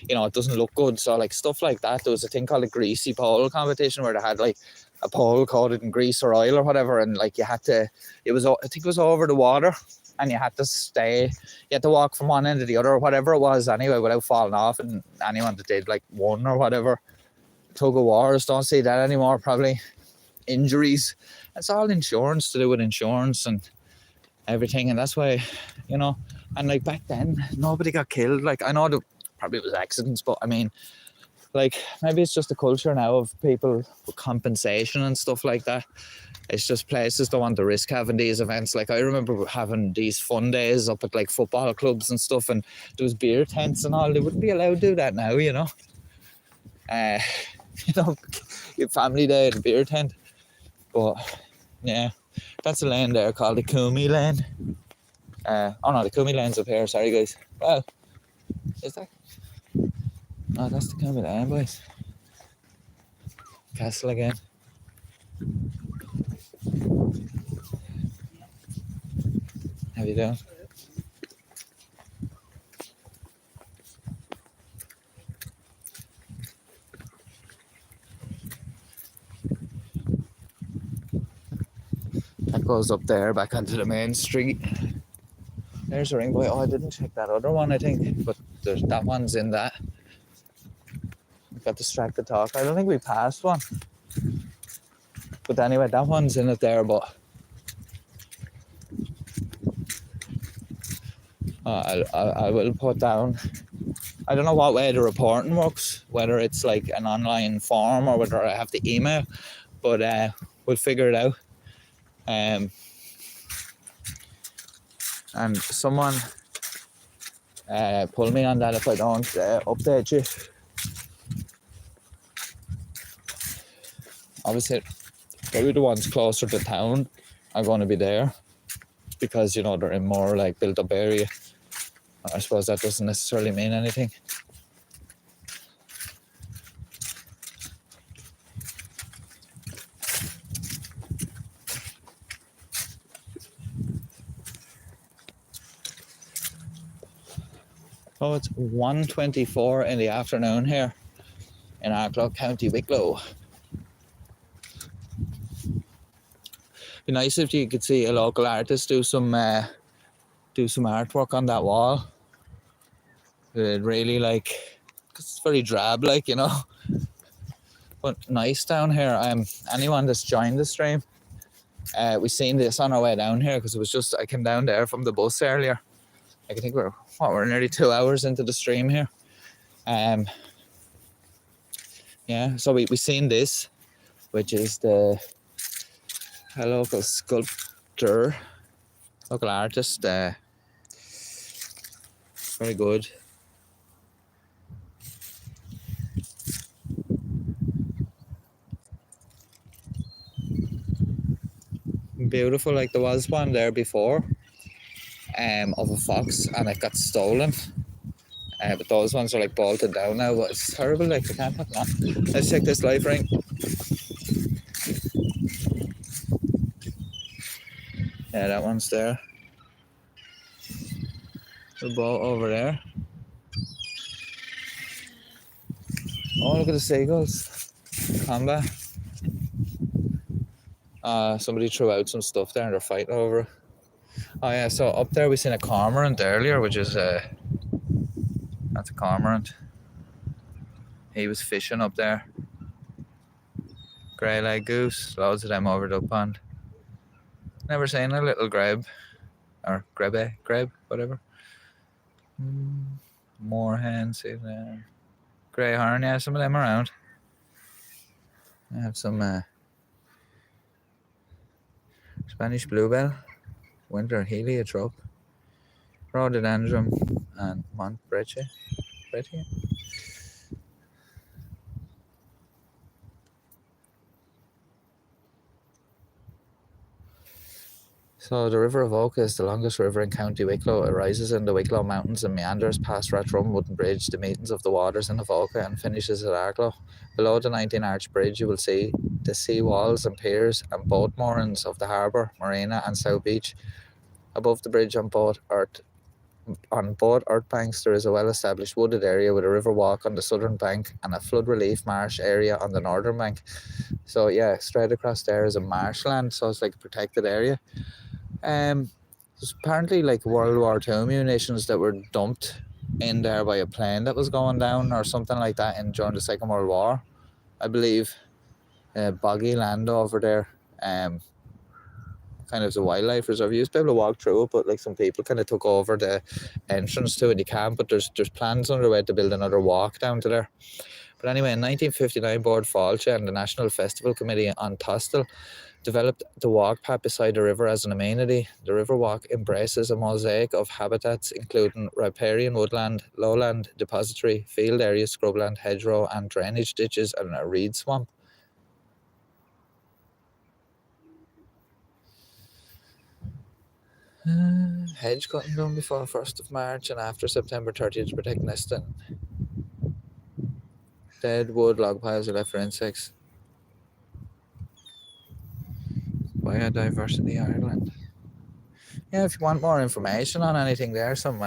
you know, it doesn't look good. So like stuff like that. There was a thing called a greasy pole competition where they had like a pole coated in grease or oil or whatever, and like you had to, I think it was over the water, and you had to walk from one end to the other or whatever it was anyway without falling off. And anyone that did like won or whatever. Tug of wars, don't see that anymore probably. Injuries, it's all insurance, to do with insurance and everything. And that's why, you know, and like back then nobody got killed. Like I know there probably was accidents, but I mean, like maybe it's just a culture now of people with compensation and stuff like that. It's just places don't want to risk having these events. Like I remember having these fun days up at like football clubs and stuff, and there was beer tents and all. They wouldn't be allowed to do that now, you know. You know, your family day at a beer tent. But yeah, that's a lane there called the Coomey Lane. Oh no, the Cummy Lane's up here. Sorry, guys. Well, is that? Oh, that's the Cummy Lane, boys. Castle again. How you doing? That goes up there, back onto the main street. There's a ring boy. Oh, I didn't check that other one, I think, but there's that one's in that. Got distracted talk. I don't think we passed one. But anyway, that one's in it there, but I will put down. I don't know what way the reporting works, whether it's like an online form or whether I have to email, but we'll figure it out. And someone pull me on that if I don't update you. Obviously, maybe the ones closer to town are going to be there because, you know, they're in more like built up area. I suppose that doesn't necessarily mean anything. Oh, it's 1:24 in the afternoon here in Arklow, County Wicklow. Be nice if you could see a local artist do some artwork on that wall. It really like, cause it's very drab, like, you know. But nice down here. Anyone that's joined the stream, we seen this on our way down here because it was just I came down there from the bus earlier. Like, I think we're nearly 2 hours into the stream here. Yeah, so we seen this, which is a local sculptor, local artist. Very good. Beautiful, like there was one there before of a fox and it got stolen. But those ones are like bolted down now, but it's terrible, like they can't put them on. Let's check this life ring. Yeah, that one's there. The boat over there. Oh, look at the seagulls. Combat. Somebody threw out some stuff there and they're fighting over it. Oh yeah, so up there we seen a cormorant earlier, which is that's a cormorant. He was fishing up there. Grey leg goose, loads of them over the pond. Never seen a little greb, or greb, whatever. Moorhen, see there. Greyhorn, yeah, some of them around. I have some Spanish bluebell, winter heliotrope, rhododendron, and Montbretti. So the River of Oka is the longest river in County Wicklow. It rises in the Wicklow Mountains and meanders past Rathrum Wooden Bridge, the meetings of the waters in Avoca, and finishes at Arklow. Below the 19-arch bridge you will see the sea walls and piers and boat moorings of the harbour, marina and South Beach. Above the bridge on both earth banks there is a well-established wooded area with a river walk on the southern bank and a flood relief marsh area on the northern bank. So yeah, straight across there is a marshland, so it's like a protected area. There's apparently like World War II munitions that were dumped in there by a plane that was going down or something like that during the Second World War, I believe. Boggy land over there, kind of as a wildlife reserve. You used to be able to walk through it, but like some people kind of took over the entrance to it. You can't, but there's plans underway to build another walk down to there. But anyway, in 1959, Bord Fáilte and the National Festival Committee on Tostal developed the walk path beside the river as an amenity. The river walk embraces a mosaic of habitats including riparian woodland, lowland depository, field area, scrubland, hedgerow and drainage ditches and a reed swamp. Hedge cutting done before 1st of March and after September 30th to protect nesting. Dead wood log piles are left for insects. Biodiversity Ireland. Yeah, if you want more information on anything there, some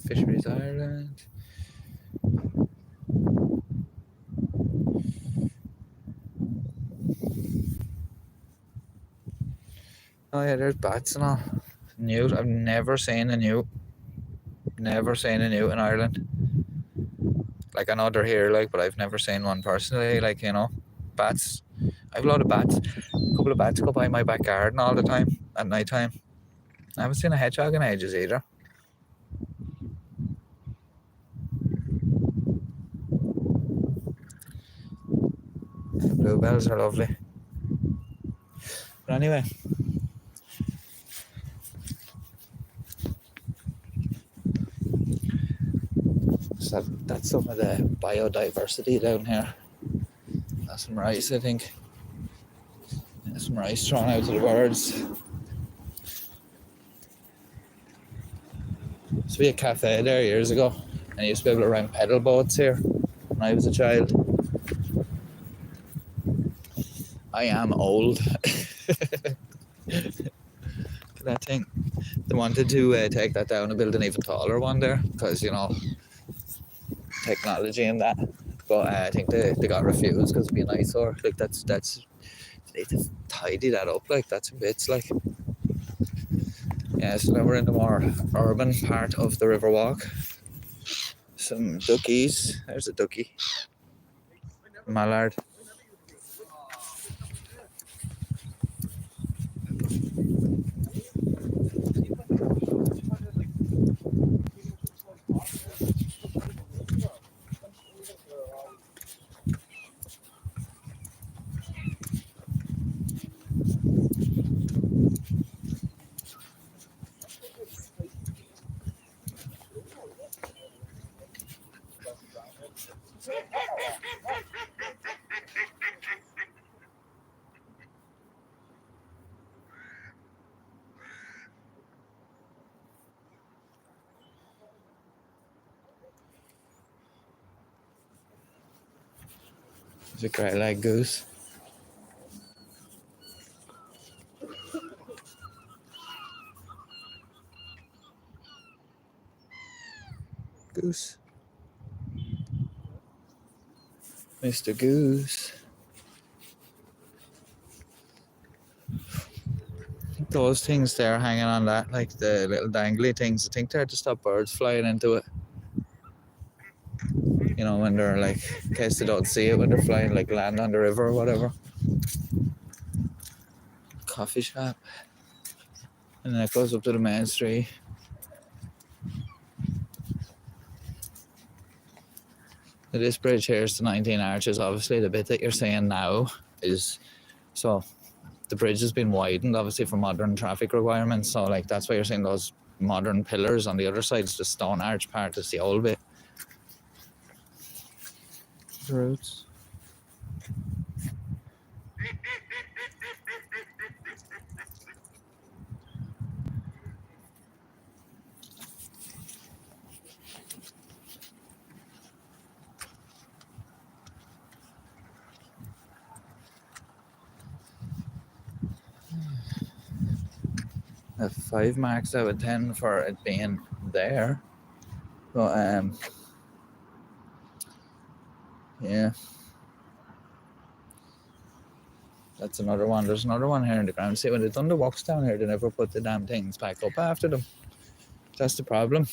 Fisheries Ireland. Oh yeah, there's bats and all. Newt, I've never seen a newt. Never seen a newt in Ireland. Like I know they're here, like, but I've never seen one personally. Like, you know, bats. I have a lot of bats. A couple of bats go by my back garden all the time at night time. I haven't seen a hedgehog in ages either. Bluebells are lovely. But anyway. So that's some of the biodiversity down here. That's some rice, I think. There's some rice thrown out to the birds. Used to be a cafe there years ago, and I used to be able to rent pedal boats here when I was a child. I am old. That thing. They wanted to take that down and build an even taller one there, because, you know, technology and that. But I think they got refused because it'd be an eyesore. Like that's they need to tidy that up. Like that's bits like. Yeah, so now we're in the more urban part of the Riverwalk. Some duckies. There's a ducky. Mallard. There's a great leg goose. Goose. Mr. Goose. Those things there hanging on that, like the little dangly things, I think they're to stop birds flying into it. You know, when they're like, in case they don't see it when they're flying, like land on the river or whatever. Coffee shop. And then it goes up to the main street. This bridge here is the 19 arches. Obviously, the bit that you're seeing now is, so the bridge has been widened, obviously, for modern traffic requirements. So, like, that's why you're seeing those modern pillars on the other side. It's the stone arch part, it's the old bit. The roots. A 5 marks out of 10 for it being there. But yeah, that's another one. There's another one here in the ground. See, when they've done the walks down here, they never put the damn things back up after them. That's the problem.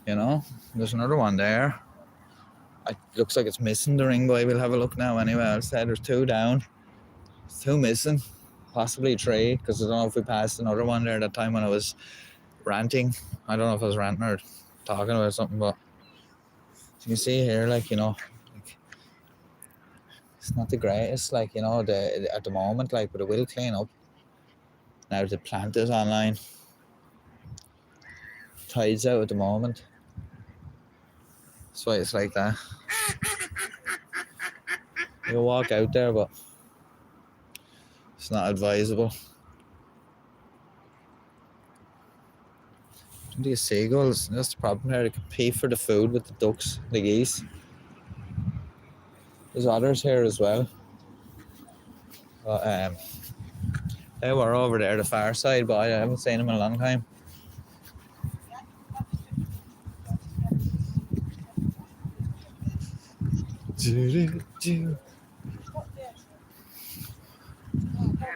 You know, there's another one there. It looks like it's missing the ring, but we'll have a look now anyway. I'll say there's 2 down. There's 2 missing. Possibly 3, because I don't know if we passed another one there that time when I was ranting. I don't know if I was ranting or talking about something, but you can see here, like, you know, like, it's not the greatest, like, you know, at the moment, like, but it will clean up. Now the plant is online. Tide's out at the moment. That's why it's like that. You'll walk out there, but It's not advisable. These seagulls, that's the problem here. They compete for the food with the ducks, the geese. There's others here as well. But they were over there, the far side, but I haven't seen them in a long time.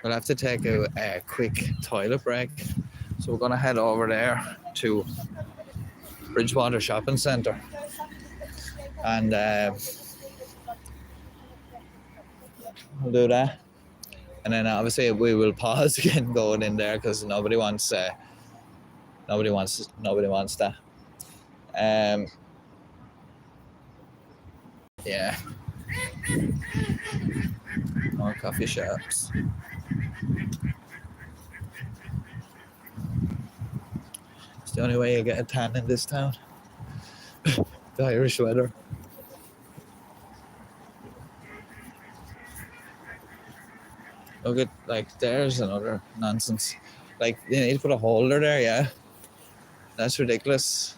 We'll have to take a quick toilet break. So we're going to head over there to Bridgewater Shopping Centre. And we'll do that. And then obviously we will pause again going in there because nobody wants that. Yeah. More coffee shops. It's the only way you get a tan in this town. The Irish weather. Look at, like, there's another nonsense. Like, you need to put a holder there, yeah. That's ridiculous.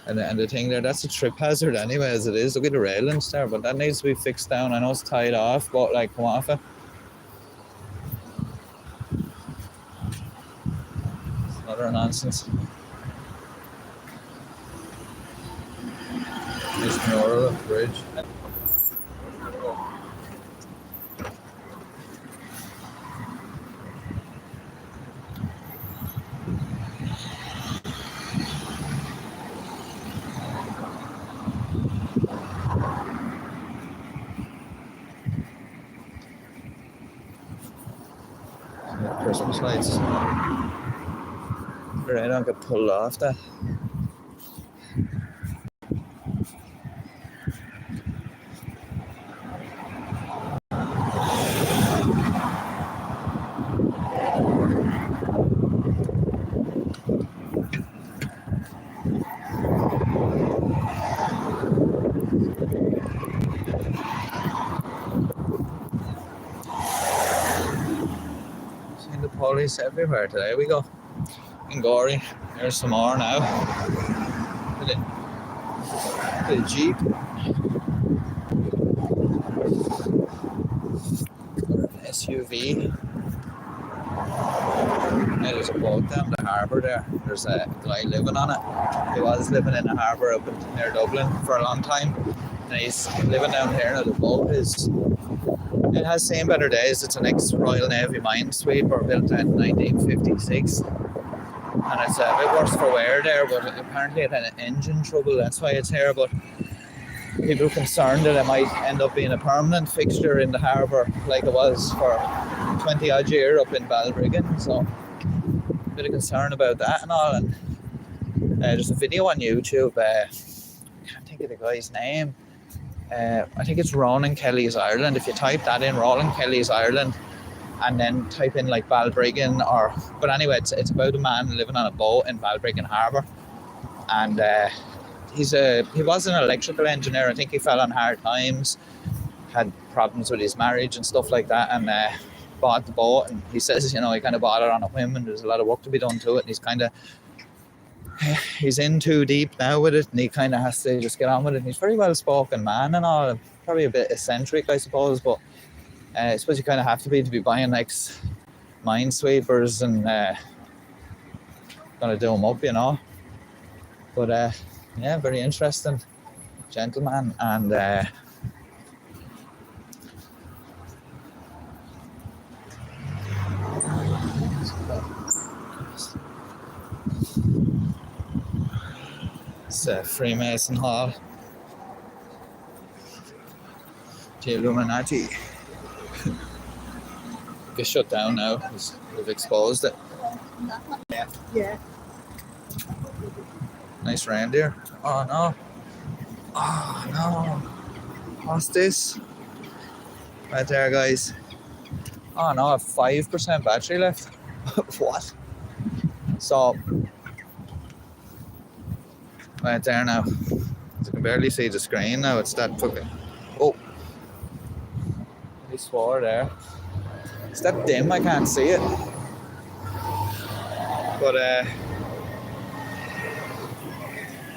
And the thing there, that's a trip hazard anyway, as it is. Look at the railings there, but that needs to be fixed down. I know it's tied off, but, like, come off it. It's another nonsense. Just mural of the bridge. Christmas lights. Right, I don't get pulled off that. Police everywhere today. We go in Gorey. There's some more now. Look at the Jeep. An SUV. Yeah, there's a boat down the harbour there. There's a guy living on it. He was living in the harbour up near Dublin for a long time. And he's living down here now. The boat is... It has seen better days. It's an ex-Royal Navy minesweeper built in 1956. And it's a bit worse for wear there, but apparently it had an engine trouble, that's why it's here. But people are concerned that it might end up being a permanent fixture in the harbour like it was for 20 odd years up in Balbriggan. So a bit of concern about that and all. And there's a video on YouTube, I can't think of the guy's name. I think it's Ronan Kelly's Ireland. If you type that in, Ronan Kelly's Ireland, and then type in like Balbriggan but anyway, it's about a man living on a boat in Balbriggan Harbour, and he was an electrical engineer. I think he fell on hard times, had problems with his marriage and stuff like that, and bought the boat. And he says, he kind of bought it on a whim, and there's a lot of work to be done to it, and he's in too deep now with it, and he kind of has to just get on with it. And he's a very well-spoken man and all, probably a bit eccentric, I suppose, but I suppose you kind of have to be buying like minesweepers and gonna do them up, But yeah, very interesting gentleman, and it's Freemason Hall. The Illuminati. Gets shut down now because we've exposed it. Yeah. Nice reindeer. Oh no. Oh no. What's this? Right there, guys. Oh no, I have 5% battery left. What? So, right there now. You can barely see the screen now. It's that fucking. Oh. swore there. It's that dim, I can't see it. But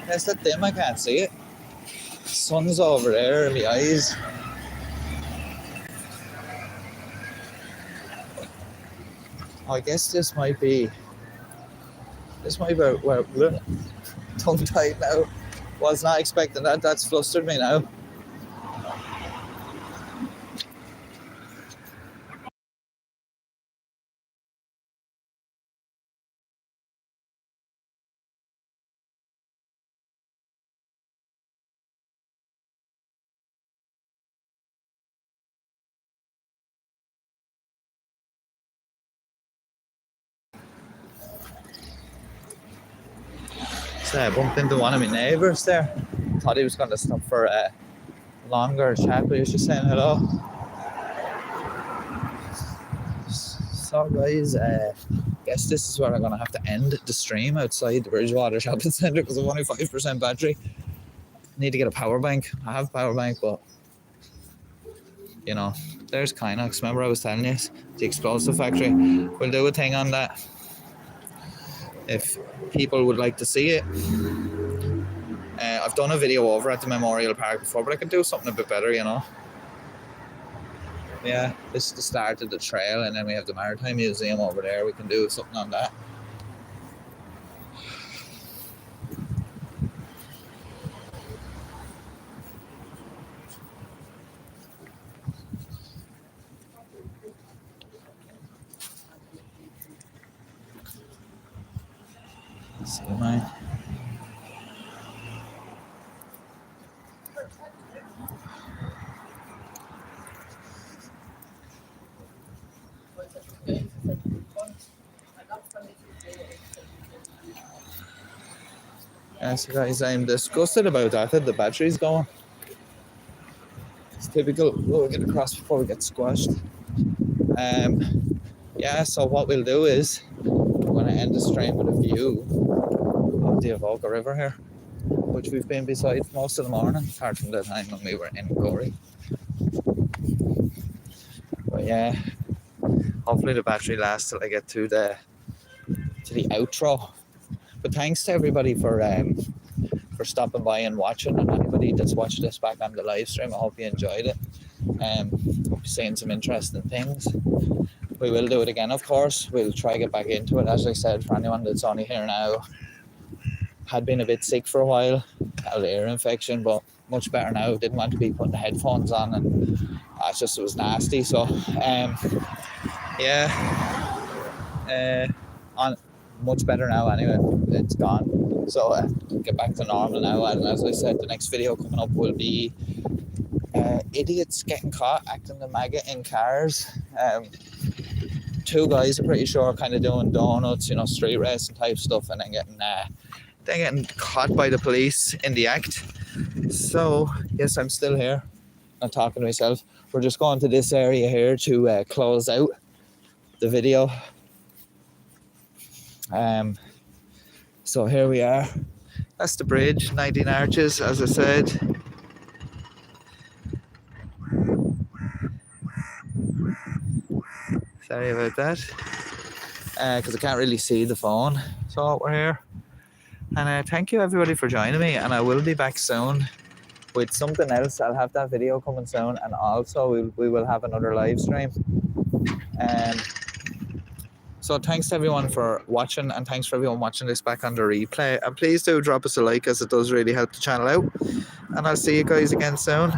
it's that dim, I can't see it. The sun's over there in my eyes. I guess this might be where tongue tied now. Was not expecting that. That's flustered me now. So I bumped into one of my neighbours there. Thought he was going to stop for a longer chat, but he was just saying hello. So guys, guess this is where I'm going to have to end the stream outside the Bridgewater Shopping Centre because I've only 5% battery. Need to get a power bank. I have a power bank, but you know, there's Kinox. Remember I was telling you, the explosive factory. We'll do a thing on that. If people would like to see it. I've done a video over at the Memorial Park before, but I could do something a bit better, you know. Yeah, this is the start of the trail, and then we have the Maritime Museum over there. We can do something on that. Let's see, mine. So guys, I'm disgusted about that the battery's going. It's typical. We'll get across before we get squashed. Yeah, so what we'll do is we're going to end the stream with a view of the Avoca River here, which we've been beside most of the morning, apart from the time when we were in Gorey. But yeah, hopefully the battery lasts till I get to the outro. But thanks to everybody for stopping by and watching, and anybody that's watched this back on the live stream. I hope you enjoyed it. Hope you're seeing some interesting things. We will do it again, of course. We'll try to get back into it. As I said, for anyone that's only here now, had been a bit sick for a while, had an ear infection, but much better now. Didn't want to be putting the headphones on, and it was nasty. So on much better now anyway. It's gone. So get back to normal now. And as I said, the next video coming up will be idiots getting caught acting the maggot in cars. Two guys, I'm pretty sure, kind of doing donuts, you know, street racing type stuff, and then getting caught by the police in the act. So yes, I'm still here. I'm talking to myself. We're just going to this area here to close out the video. So here we are. That's the bridge, 19 arches, as I said. Sorry about that, because I can't really see the phone. So we're here, and thank you everybody for joining me. And I will be back soon with something else. I'll have that video coming soon, and also we will have another live stream. So thanks to everyone for watching, and thanks for everyone watching this back on the replay. And please do drop us a like, as it does really help the channel out. And I'll see you guys again soon.